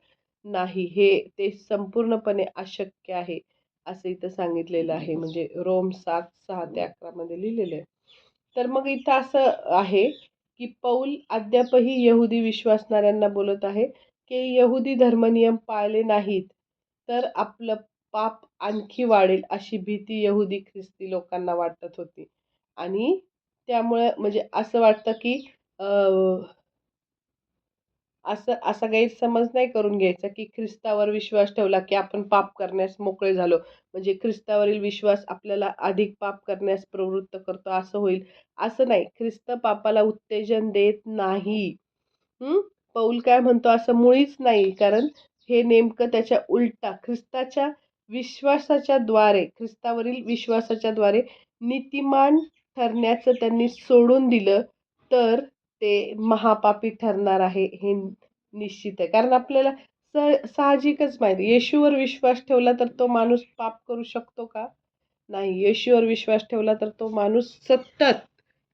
नाही. हे ते संपूर्णपणे अशक्य आहे, असं इथं सांगितलेलं आहे. म्हणजे रोम 7:6 ते 11 मध्ये लिहिलेलं आहे. तर मग इथं असं आहे, की पौल अद्यापही यहुदी विश्वासणाऱ्यांना बोलत आहे, की यहुदी धर्मनियम पाळले नाहीत, तर आपलं पाप आणखी वाढेल अशी भीती यहुदी ख्रिस्ती लोकांना वाटत होती. आणि त्यामुळे म्हणजे असं वाटतं, की अ, असा गैरसमज नाही करून घ्यायचा, की ख्रिस्तावर विश्वास ठेवला, की आपण पाप करण्यास मोकळे झालो. म्हणजे ख्रिस्तावरील विश्वास आपल्याला अधिक पाप करण्यास प्रवृत्त करतो, असं होईल. असं नाही. ख्रिस्त पापाला उत्तेजन देत नाही. हं. पौल काय म्हणतो असं मुळीच नाही. कारण हे नेमकं त्याच्या उलटा ख्रिस्तावरील विश्वासाच्या द्वारे नीतिमान ठरण्याचं त्यांनी सोडून दिलं, तर ते महापापी ठरणार आहे हे निश्चित आहे. कारण आपल्याला साहजिकच माहिती आहे, येशूवर विश्वास ठेवला तर तो माणूस पाप करू शकतो का? नाही. येशूवर विश्वास ठेवला तर तो माणूस सतत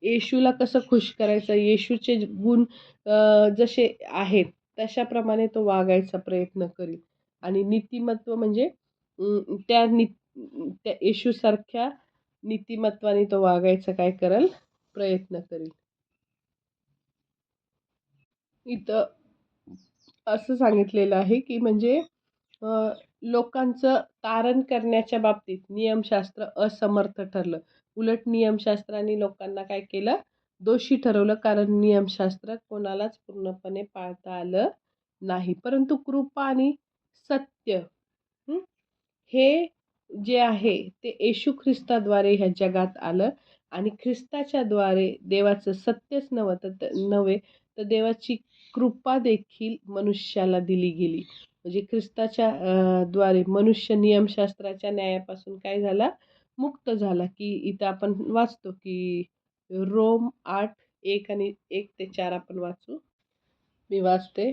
येशूला कसं खुश करायचं, येशूचे गुण जसे आहेत तशाप्रमाणे तो वागायचा प्रयत्न करील. आणि नीतिमत्व म्हणजे त्या येशूसारख्या नीतिमत्वाने तो वागायचा काय करेल? प्रयत्न करेल. इथं असं सांगितलेलं आहे, की म्हणजे लोकांचं तारण करण्याच्या बाबतीत नियमशास्त्र असमर्थ ठरलं. उलट नियमशास्त्राने लोकांना काय केलं? दोषी ठरवलं. कारण नियमशास्त्र कोणालाच पूर्णपणे पाळता आलं नाही. परंतु कृपा आणि सत्य हं, हे जे आहे ते येशू ख्रिस्ताद्वारे ह्या जगात आलं आणि ख्रिस्ताच्या द्वारे देवाचं सत्यच नव्हे तर देवाची कृपा देखील मनुष्याला दिली गेली. म्हणजे ख्रिस्ताच्या द्वारे मनुष्य नियमशास्त्राच्या न्यायापासून काय झाला? मुक्त झाला. की इथं आपण वाचतो की रोम 8:1 आणि 1 ते 4 आपण वाचू. मी वाचते.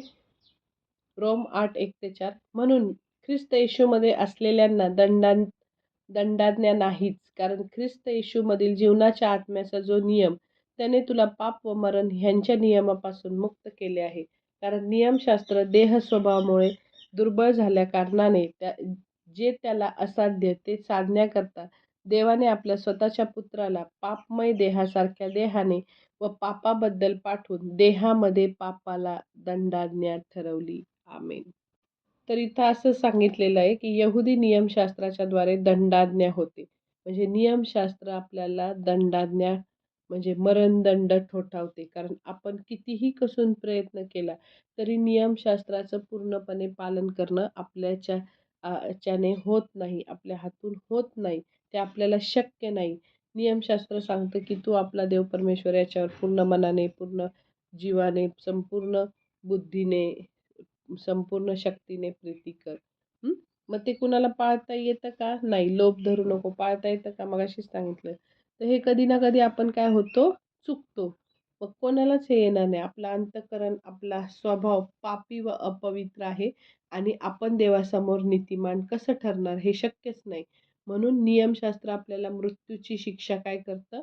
रोम 8:1 ते 4 म्हणून ख्रिस्त येशूमध्ये असलेल्यांना दंडाज्ञा नाहीच. कारण ख्रिस्त येशूमधील जीवनाच्या आत्म्याचा जो नियम त्याने तुला पाप व मरण ह्यांच्या नियमापासून मुक्त केले आहे. कारण नियमशास्त्र देह स्वभावामुळे दुर्बळ झाल्या कारणाने जे त्याला असाध्य ते साधण्याकरता देवाने आपल्या स्वतःच्या पुत्राला पापमय देहासारख्या देहाने व पापाबद्दल पाठवून देहामध्ये पापाला दंडाज्ञा ठरवली. आमेन. तर इथं असं सांगितलेलं आहे, की यहुदी नियमशास्त्राच्या द्वारे दंडाज्ञा होते. म्हणजे नियमशास्त्र आपल्याला दंडाज्ञा म्हणजे मरणदंड ठोठावते. कारण आपण कितीही कसून प्रयत्न केला, तरी नियमशास्त्राचं पूर्णपणे पालन करणं च्याने होत नाही. आपल्या हातून होत नाही. ते आपल्याला शक्य नाही. नियमशास्त्र सांगतं, की तू आपला देव परमेश्वर याच्यावर पूर्ण मनाने, पूर्ण जीवाने, संपूर्ण बुद्धीने, संपूर्ण शक्तीने प्रीती कर. हं? मग ते कुणाला पाळता येतं का? नाही. लोभ धरू नको. पाळता येतं का? मगाशीच सांगितलं. तर हे कधी ना कधी आपण काय होतो? चुकतो. मग कोणालाच हे येणार नाही. आपलं अंतःकरण, आपला स्वभाव पापी व अपवित्र आहे आणि आपण देवासमोर नीतिमान कसं ठरणार? हे शक्यच नाही. म्हणून नियमशास्त्र आपल्याला मृत्यूची शिक्षा काय करतं?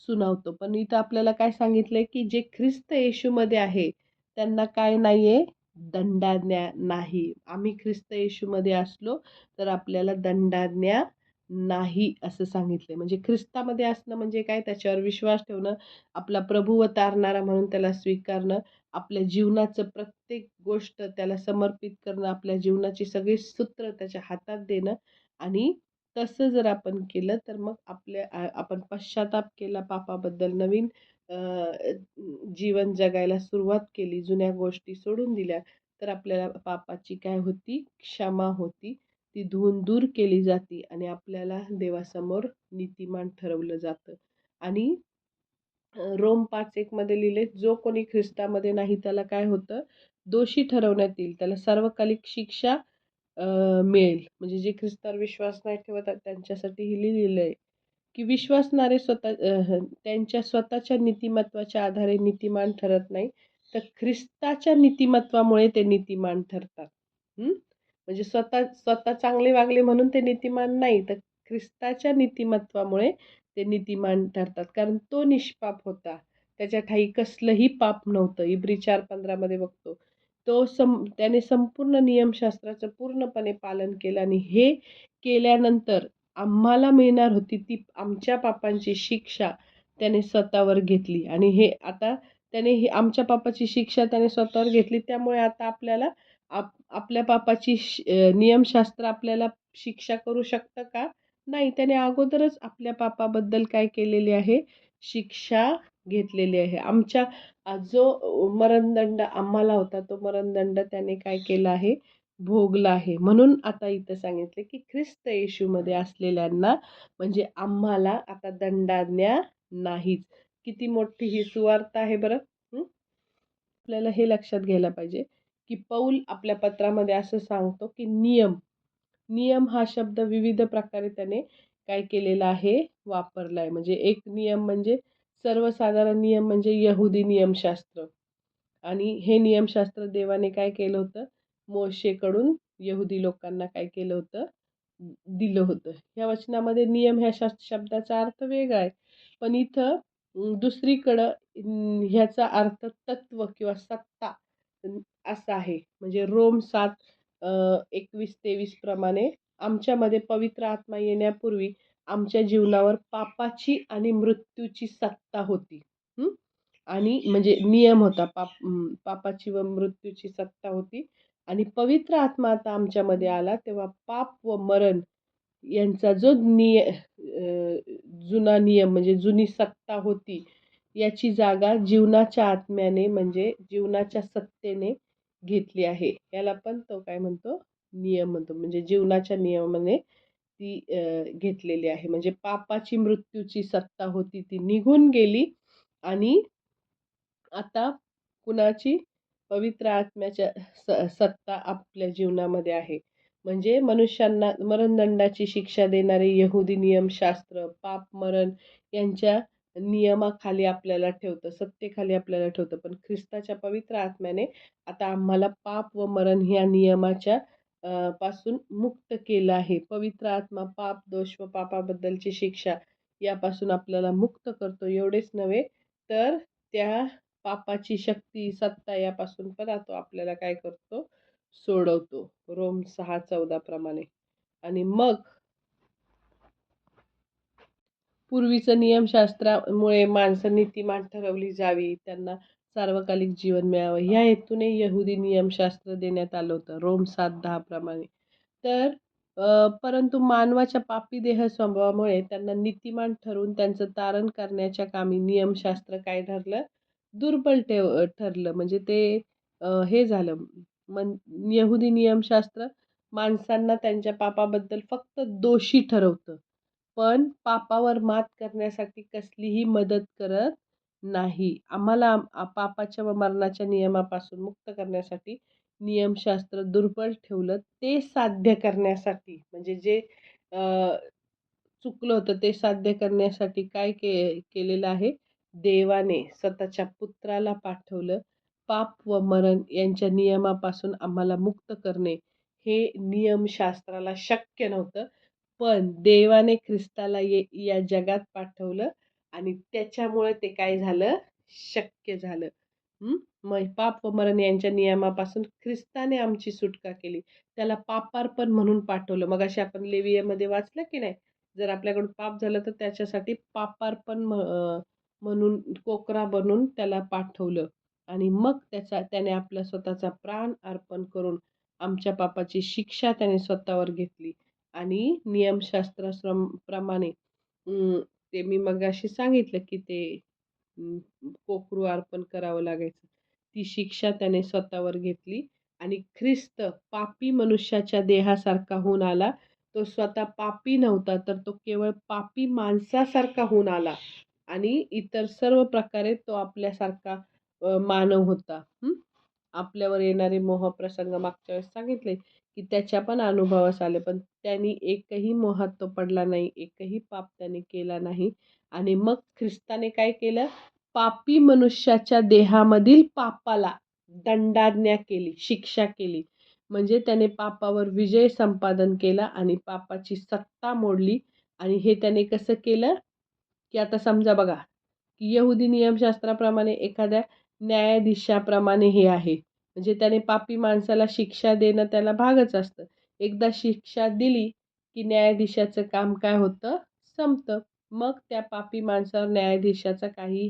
सुनावतो. पण इथं आपल्याला काय सांगितलंय, की जे ख्रिस्त येशूमध्ये आहे, त्यांना काय नाहीये? दंडाज्ञा नाही. आम्ही ख्रिस्त येशूमध्ये असलो तर आपल्याला दंडाज्ञा नाही असं सांगितलंय. म्हणजे ख्रिस्तामध्ये असणं म्हणजे काय? त्याच्यावर विश्वास ठेवणं, आपला प्रभू व तारणारा म्हणून त्याला स्वीकारणं, आपल्या जीवनाचं प्रत्येक गोष्ट त्याला समर्पित करणं, आपल्या जीवनाची सगळी सूत्र त्याच्या हातात देणं आणि तसं जर आपण केलं तर मग आपण पश्चाताप केला पापाबद्दल, नवीन अ, जीवन जगायला सुरुवात केली, जुन्या गोष्टी सोडून दिल्या, तर आपल्याला पापाची काय होती? क्षमा होती. ती धुवून दूर केली जाते आणि आपल्याला देवासमोर नीतिमान ठरवलं जातं. आणि रोम 5:1 मध्ये लिहिले, जो कोणी ख्रिस्तामध्ये नाही त्याला काय होतं? दोषी ठरवण्यात येईल. त्याला सार्वकालिक शिक्षा अ, मिळेल. म्हणजे जे ख्रिस्तावर विश्वास नाही ठेवत आहेत त्यांच्यासाठी हे लिहिलेलं आहे, की विश्वासणारे त्यांच्या स्वतःच्या नीतिमत्त्वाच्या आधारे नीतिमान ठरत नाही, तर ख्रिस्ताच्या नीतिमत्त्वामुळे ते नीतिमान ठरतात. हं? म्हणजे स्वतः स्वतः चांगले वागले म्हणून ते नीतिमान नाही, तर ख्रिस्ताच्या नीतिमत्त्वामुळे ते नीतिमान ठरतात. कारण तो निष्पाप होता. त्याच्या ठायी कसलंही पाप नव्हतं. इब्री 4:15 मध्ये बघतो. त्याने संपूर्ण नियमशास्त्राचं पूर्णपणे पालन केलं आणि हे केल्यानंतर आम्हाला मिळणार होती ती आमच्या पापांची शिक्षा त्याने स्वतःवर घेतली आणि हे आता त्याने ही आमच्या पापाची शिक्षा त्याने स्वतःवर घेतली. त्यामुळे आता आपल्याला आपल्या पापाची नियमशास्त्र आपल्याला शिक्षा करू शकतं का? नाही. त्याने अगोदरच आपल्या पापाबद्दल काय केलेली आहे? शिक्षा घेतलेली आहे. जो मरणदंड आम्हाला होता, तो मरणदंड त्याने काय केला आहे? भोगला आहे. म्हणून आता इथं सांगितले, की ख्रिस्त येशूमध्ये असलेल्यांना म्हणजे आम्हाला आता दंडाज्ञा नाहीच. किती मोठी ही सुवार्ता आहे बरं. हं? आपल्याला हे लक्षात घ्यायला पाहिजे, की पौल आपल्या पत्रामध्ये असं सांगतो, की नियम नियम हा शब्द विविध प्रकारे त्याने काय केलेला आहे? वापरला आहे. म्हणजे एक नियम म्हणजे सर्वसाधारण नियम म्हणजे यहुदी नियमशास्त्र. आणि हे नियमशास्त्र देवाने काय केलं होतं? मोशेकडून यहुदी लोकांना काय केलं होतं? दिलं होतं. या वचनामध्ये नियम ह्या शब्दाचा अर्थ वेगळा आहे. पण इथं दुसरीकडं ह्याचा अर्थ तत्व किंवा सत्ता असा आहे. म्हणजे रोम 7 21-23 प्रमाणे आमच्यामध्ये पवित्र आत्मा येण्यापूर्वी आमच्या जीवनावर पापाची आणि मृत्यूची सत्ता होती. हं? आणि म्हणजे नियम होता. पापाची व मृत्यूची सत्ता होती आणि पवित्र आत्मा आता आमच्यामध्ये आला तेव्हा पाप व मरण यांचा जो जुना नियम म्हणजे जुनी सत्ता होती, याची जागा जीवनाच्या आत्म्याने म्हणजे जीवनाच्या सत्तेने घेतली आहे. याला पण तो काय म्हणतो? नियम म्हणतो. म्हणजे जीवनाच्या नियमाने ती घेतलेली आहे. म्हणजे पापाची, मृत्यूची सत्ता होती ती निघून गेली आणि आता कुणाची? पवित्र आत्म्याच्या सत्ता आपल्या जीवनामध्ये आहे. म्हणजे मनुष्यांना मरणदंडाची शिक्षा देणारे यहुदी नियमशास्त्र, पाप, मरण यांच्या नियमाखाली आपल्याला ठेवतं, सत्तेखाली आपल्याला ठेवतं. पण ख्रिस्ताच्या पवित्र आत्म्याने आता आम्हाला पाप व मरण ह्या नियमाच्या पासून मुक्त केलं आहे. पवित्र आत्मा पाप, दोष व पापाबद्दलची शिक्षा यापासून आपल्याला मुक्त करतो. एवढेच नव्हे तर त्या पापाची शक्ती, सत्ता यापासून पण तो आपल्याला काय करतो? सोडवतो. रोम 6:14 प्रमाणे. आणि मग पूर्वीचं नियमशास्त्रामुळे माणसं नीतिमान ठरवली जावी, त्यांना सार्वकालिक जीवन मिळावं, ह्या हेतूने यहुदी नियमशास्त्र देण्यात आलं होतं, रोम 7:10 प्रमाणे. तर परंतु मानवाच्या पापी देह स्वभावामुळे त्यांना नीतिमान ठरवून त्यांचं तारण करण्याच्या कामी नियमशास्त्र काय ठरलं? दुर्बल ठरलं. म्हणजे ते हे झालं. मन यहुदी नियमशास्त्र माणसांना त्यांच्या पापाबद्दल फक्त दोषी ठरवतं. पण पापावर मात करण्यासाठी कसलीही मदत करत नाही. आम्हाला पापाच्या व मरणाच्या नियमापासून मुक्त करण्यासाठी नियमशास्त्र दुर्बल ठेवलं. ते साध्य करण्यासाठी म्हणजे जे अ, चुकलं होतं ते साध्य करण्यासाठी काय केलेलं आहे? देवाने स्वतःच्या पुत्राला पाठवलं. पाप व मरण यांच्या नियमापासून आम्हाला मुक्त करणे, हे नियमशास्त्राला शक्य नव्हतं. पण देवाने ख्रिस्ताला या जगात पाठवलं आणि त्याच्यामुळे ते काय झालं? शक्य झालं. मग पाप व मरण यांच्या नियमापासून ख्रिस्ताने आमची सुटका केली. त्याला पापार्पण म्हणून पाठवलं. मगाशी आपण लेवियामध्ये वाचलं की नाही? जर आपल्याकडून पाप झालं तर त्याच्यासाठी पापार्पण म्हणून कोकरा बनून त्याला पाठवलं आणि मग त्याने आपला स्वतःचा प्राण अर्पण करून आमच्या पापाची शिक्षा त्याने स्वतःवर घेतली आणि प्रमाणे ते मी मगाशी सांगितलं की ते कोकरू अर्पण करावं लागायचं. ती शिक्षा त्याने स्वतःवर घेतली आणि ख्रिस्त पापी मनुष्याच्या देहासारखा होऊन आला. तो स्वतः पापी नव्हता, तर तो केवळ पापी माणसासारखा होऊन आला आणि इतर सर्व प्रकारे तो आपल्यासारखा मानव होता. आपल्यावर येणारे मोहप्रसंग मागच्या वेळेस सांगितले, की त्याच्या पण अनुभवास आले. पण त्यांनी एकही मोहात तो पडला नाही, एकही पाप त्याने केला नाही. आणि मग ख्रिस्ताने काय केलं? पापी मनुष्याच्या देहामधील पापाला दंडाज्ञा केली, शिक्षा केली. म्हणजे त्याने पापावर विजय संपादन केला आणि पापाची सत्ता मोडली. आणि हे त्याने कसं केलं? की आता समजा बघा, की यहुदी नियमशास्त्राप्रमाणे एखाद्या न्यायाधीशाप्रमाणे हे आहे. म्हणजे त्याने पापी माणसाला शिक्षा देणं त्याला भागच असतं. एकदा शिक्षा दिली, की न्यायाधीशाचं काम काय होतं? संपतं. मग त्या पापी माणसावर न्यायाधीशाचा काही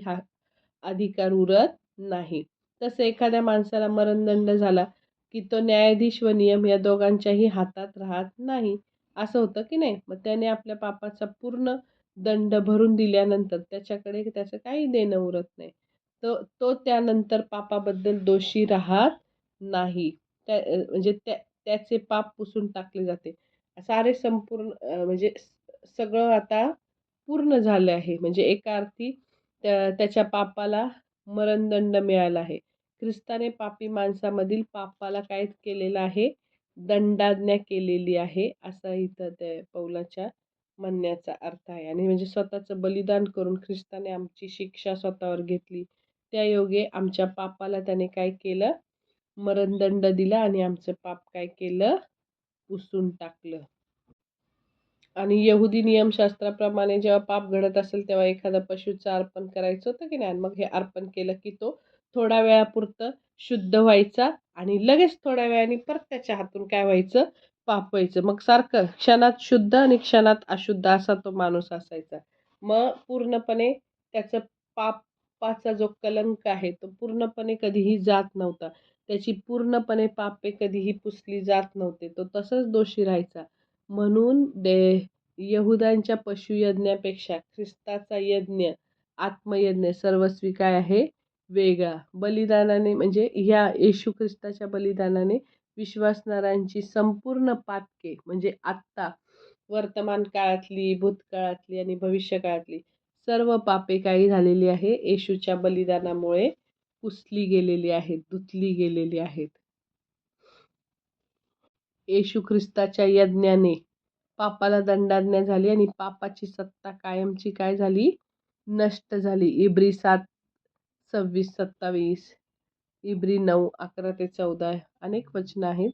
अधिकार उरत नाही. तसं एखाद्या माणसाला मरणदंड झाला, की तो न्यायाधीश व नियम या दोघांच्याही हातात राहत नाही. असं होतं की नाही? मग त्याने आपल्या पापाचा पूर्ण दंड भरून दिल्यानंतर त्याच्याकडे त्याचं काही देणं उरत नाही. तो त्यानंतर पापाबद्दल दोषी राहत नाही. म्हणजे त्याचे पाप पुसून टाकले जाते. सारे संपूर्ण म्हणजे सगळं आता पूर्ण झालं आहे. म्हणजे एका अर्थी त्याच्या पापाला मरणदंड मिळाला आहे. ख्रिस्ताने पापी माणसामधील पापाला काय केलेलं आहे? दंडाज्ञा केलेली आहे, असा इथं त्या पौलाच्या म्हणण्याचा अर्थ आहे. आणि म्हणजे स्वतःचं बलिदान करून ख्रिस्ताने आमची शिक्षा स्वतःवर घेतली. त्यायोगे आमच्या पापाला त्याने काय केलं? मरणदंड दिला आणि आमचं पाप काय केलं? पुसून टाकलं. आणि यहुदी नियमशास्त्राप्रमाणे जेव्हा पाप घडत असेल तेव्हा एखादा पशूचं अर्पण करायचं होतं की नाही? आणि मग हे अर्पण केलं की तो थोड्या वेळापुरतं शुद्ध व्हायचा आणि लगेच थोड्या वेळाने परत त्याच्या हातून काय व्हायचं? पाप व्हायचं. मग सारखं क्षणात शुद्ध आणि क्षणात अशुद्ध असा तो माणूस असायचा. मग पूर्णपणे त्याचं पापाचा जो कलंक आहे तो पूर्णपणे कधीही जात नव्हता. त्याची पूर्णपणे पापे कधीही पुसली जात नव्हते. तो तसाच दोषी राहायचा. म्हणून यहुदांच्या पशुयज्ञापेक्षा ख्रिस्ताचा यज्ञ, आत्मयज्ञ सर्वस्वी काय आहे? वेगळा. बलिदानाने म्हणजे ह्या येशू ख्रिस्ताच्या बलिदानाने विश्वासणाऱ्यांची संपूर्ण पातके म्हणजे आत्ता वर्तमान काळातली, भूतकाळातली आणि भविष्य काळातली सर्व पापे काही झालेली आहे येशूच्या बलिदानामुळे पुसली गेलेली आहेत, धुतली गेलेली आहेत. येशू ख्रिस्ताच्या यज्ञाने पापाला दंडाज्ञा झाली आणि पापाची सत्ता कायमची काय झाली? नष्ट झाली. इब्री 7:26-27, इब्री 9:11-14 अनेक वचनं आहेत.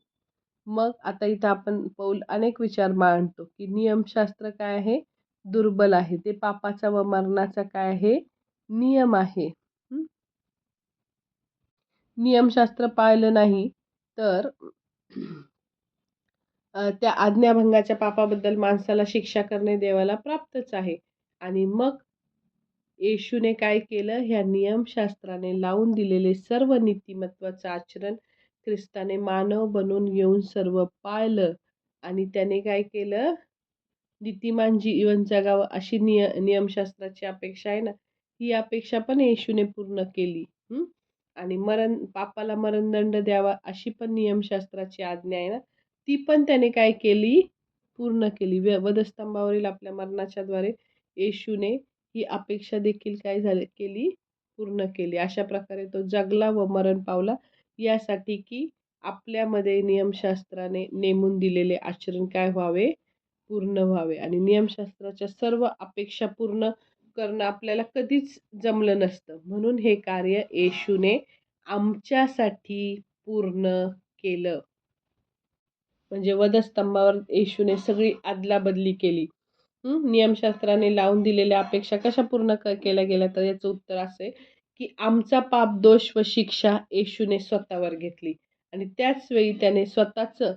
मग आता इथं आपण पौल अनेक विचार मांडतो की नियमशास्त्र काय आहे? दुर्बल आहे. ते पापाचा व मरणाचा काय आहे? नियम आहे. नियमशास्त्र पाळलं नाही तर त्या आज्ञाभंगाच्या पापाबद्दल माणसाला शिक्षा करणे देवाला प्राप्तच आहे. आणि मग येशूने काय केलं? ह्या नियमशास्त्राने लावून दिलेले सर्व नीतिमत्वाचं आचरण ख्रिस्ताने मानव बनून येऊन सर्व पाळलं. आणि त्याने काय केलं? नीतिमान जीवन जगावं अशी नियमशास्त्राची अपेक्षा आहे ना, ही अपेक्षा पण येशूने पूर्ण केली. आणि पापाला मरणदंड द्यावा अशी पण नियमशास्त्राची आज्ञा आहे ना, ती पण त्याने काय केली? पूर्ण केली. वधस्तंभावरील आपल्या मरणाच्या द्वारे येशूने ही अपेक्षा देखील काय केली? पूर्ण केली. अशा प्रकारे तो जगला व मरण पावला, यासाठी की आपल्यामध्ये नियमशास्त्राने नेमून दिलेले आचरण काय व्हावे? पूर्ण व्हावे. आणि नियमशास्त्राच्या सर्व अपेक्षा पूर्ण करणं आपल्याला कधीच जमलं नसतं. म्हणून हे कार्य येशूने आमच्यासाठी पूर्ण केलं. म्हणजे वधस्तंभावर येशूने सगळी अदलाबदली केली. नियमशास्त्राने लावून दिलेल्या अपेक्षा कशा पूर्ण केल्या गेल्या? तर याचं उत्तर असं आहे की आमचा पाप, दोष व शिक्षा येशूने स्वतःवर घेतली. आणि त्याच वेळी त्याने स्वतःचं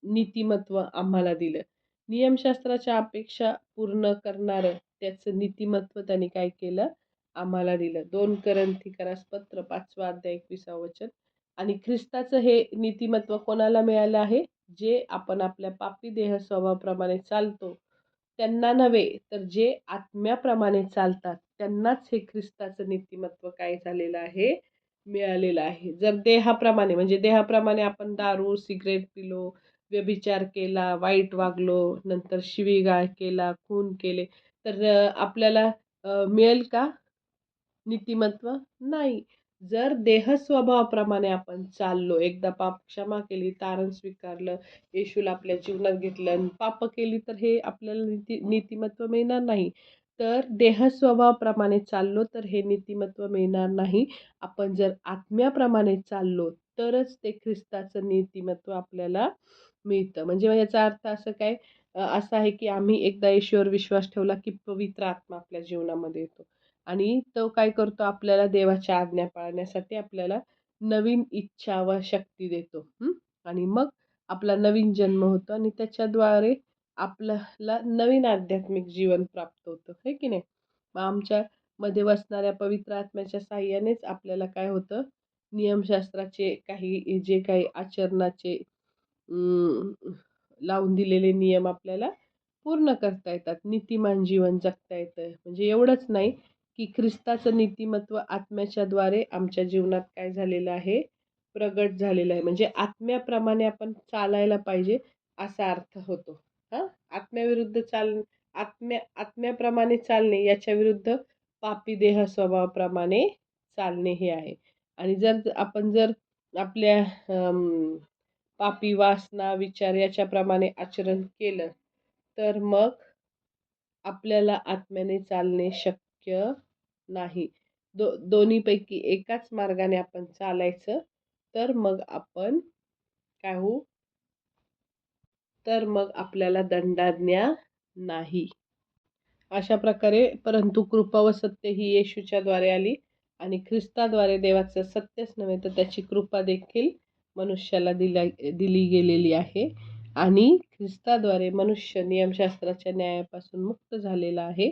नीतिमत्व आम्हाला दिलं. नियमशास्त्राच्या अपेक्षा पूर्ण करणारं त्याचं नीतिमत्व त्याने काय केलं? आम्हाला दिलं. 2 करंथीकरास पत्र 5 अध्याय 21 वचन. आणि ख्रिस्ताचं हे नीतिमत्व कोणाला मिळालं आहे? जे आपण आपल्या पापी देह स्वभावाप्रमाणे चालतो त्यांना नव्हे, तर जे आत्म्याप्रमाणे चालतात त्यांनाच हे ख्रिस्ताचं नीतिमत्व काय झालेलं आहे? मिळालेलं आहे. जर देहाप्रमाणे म्हणजे देहाप्रमाणे आपण दारू, सिगारेट पिलो, व्यभिचार केला, वाईट वागलो, नंतर शिवीगाळ केला, खून केले, तर आपल्याला मिळेल का नीतिमत्व? नाही. जर देह स्वभावाप्रमाणे आपण चाललो, एकदा पाप क्षमा केली, तारण स्वीकारलं, येशूला आपल्या जीवनात घेतलं आणि पापं केली, तर हे आपल्याला नीतिमत्व मिळणार नाही. तर देह स्वभावाप्रमाणे चाललो, तर हे नीतिमत्व मिळणार नाही. आपण जर आत्म्याप्रमाणे चाललो, तरच ते ख्रिस्ताचं नीतिमत्व आपल्याला मिळतं. म्हणजे याचा अर्थ असं काय असा आहे, की आम्ही एकदा येशूवर विश्वास ठेवला, की पवित्र आत्मा आपल्या जीवनामध्ये येतो. आणि तो काय करतो आपल्याला देवाच्या आज्ञा पाळण्यासाठी आपल्याला नवीन इच्छा व शक्ती देतो. आणि मग आपला नवीन जन्म होतो आणि त्याच्याद्वारे आपल्याला नवीन आध्यात्मिक जीवन प्राप्त होतं, है की नाही? मग आमच्यामध्ये वसणाऱ्या पवित्र आत्म्याच्या साहाय्यानेच आपल्याला काय होतं, नियमशास्त्राचे काही जे काही आचरणाचे लावून दिलेले नियम आपल्याला पूर्ण करता येतात. नीतिमान जीवन जगता येतं. म्हणजे एवढंच नाही, की ख्रिस्ताचं नीतिमत्व आत्म्याच्याद्वारे आमच्या जीवनात काय झालेलं आहे? प्रगट झालेलं आहे. म्हणजे आत्म्याप्रमाणे आपण चालायला पाहिजे असा अर्थ होतो. हां, आत्म्याविरुद्ध आत्म्याप्रमाणे चालणे याच्या विरुद्ध पापी देह स्वभावाप्रमाणे चालणे हे आहे. आणि जर आपण आपल्या पापी वासना, विचार याच्याप्रमाणे आचरण केलं, तर मग आपल्याला आत्म्याने चालणे शक्य नाही. दोन्हीपैकी एकाच मार्गाने आपण चालायचं, तर मग आपण काय होऊ? तर मग आपल्याला दंडाज्ञा नाही. अशा प्रकारे परंतु कृपा व सत्य ही येशूच्याद्वारे आली आणि ख्रिस्ताद्वारे देवाचं सत्यच नव्हे तर त्याची कृपा देखील मनुष्याला दिली गेलेली आहे. आणि ख्रिस्ताद्वारे मनुष्य नियमशास्त्राच्या न्यायापासून मुक्त झालेला आहे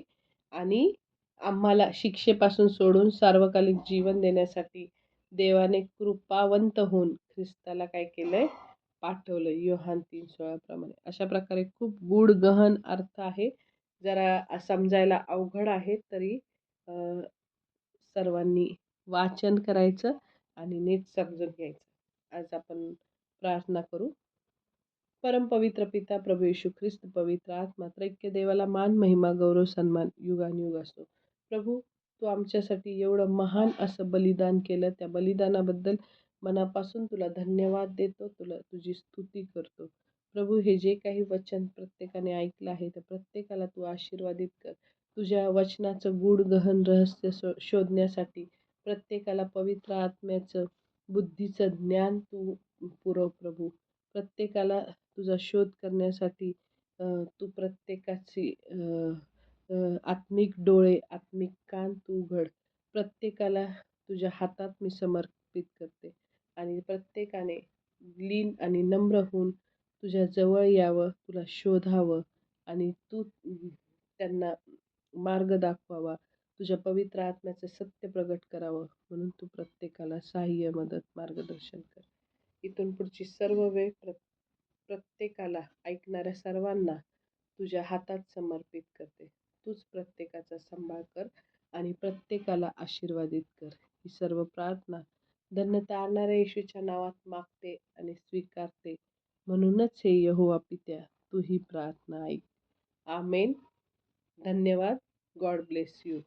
आणि आम्हाला शिक्षेपासून सोडून सार्वकालिक जीवन देण्यासाठी देवाने कृपावंत होऊन ख्रिस्ताला काय केलंय? पाठवलं. योहान 3:16 प्रमाणे. अशा प्रकारे खूप गूढ गहन अर्थ आहे. जरा समजायला अवघड आहे तरी अ, सर्वांनी वाचन करायचं आणि नीट समजून घ्यायचं. आज आपण प्रार्थना करू. परमपवित्र पिता प्रभू येशू ख्रिस्त पवित्र आत्मा त्रैक्य देवाला मान महिमा गौरव सन्मान युगानुयुग असो. प्रभू, तू आमच्यासाठी एवढं महान असं बलिदान केलं, त्या बलिदानाबद्दल मनापासून तुला धन्यवाद देतो, तुला तुझी स्तुती करतो. प्रभू, हे जे काही वचन प्रत्येकाने ऐकलं आहे त्या प्रत्येकाला तू आशीर्वादित कर. तुझ्या वचनाचं गूढ गहन रहस्य शोधण्यासाठी प्रत्येकाला पवित्र आत्म्याचं बुद्धीचं ज्ञान तू पुरव प्रभू. प्रत्येकाला तुझा शोध करण्यासाठी तू प्रत्येकाची आत्मिक डोळे, आत्मिक कान तू उघड. प्रत्येकाला तुझ्या हातात मी समर्पित करते आणि प्रत्येकाने लीन आणि नम्र होऊन तुझ्या जवळ यावं, तुला शोधावं आणि तू त्यांना मार्ग दाखवावा. तुझ्या पवित्र आत्म्याचं सत्य प्रगट करावं म्हणून तू प्रत्येकाला सहाय्य, मदत, मार्गदर्शन कर. इथून पुढची सर्व वेळ प्रत्येकाला, ऐकणाऱ्या सर्वांना तुझ्या हातात समर्पित करते. तूच प्रत्येकाचा सांभाळ कर आणि प्रत्येकाला आशीर्वादित कर. ही सर्व प्रार्थना धन्यता आणणाऱ्या येशूच्या नावात मागते आणि स्वीकारते. म्हणूनच हे यहोवा पित्या, तू ही प्रार्थना ऐक. आमेन. धन्यवाद. God bless you.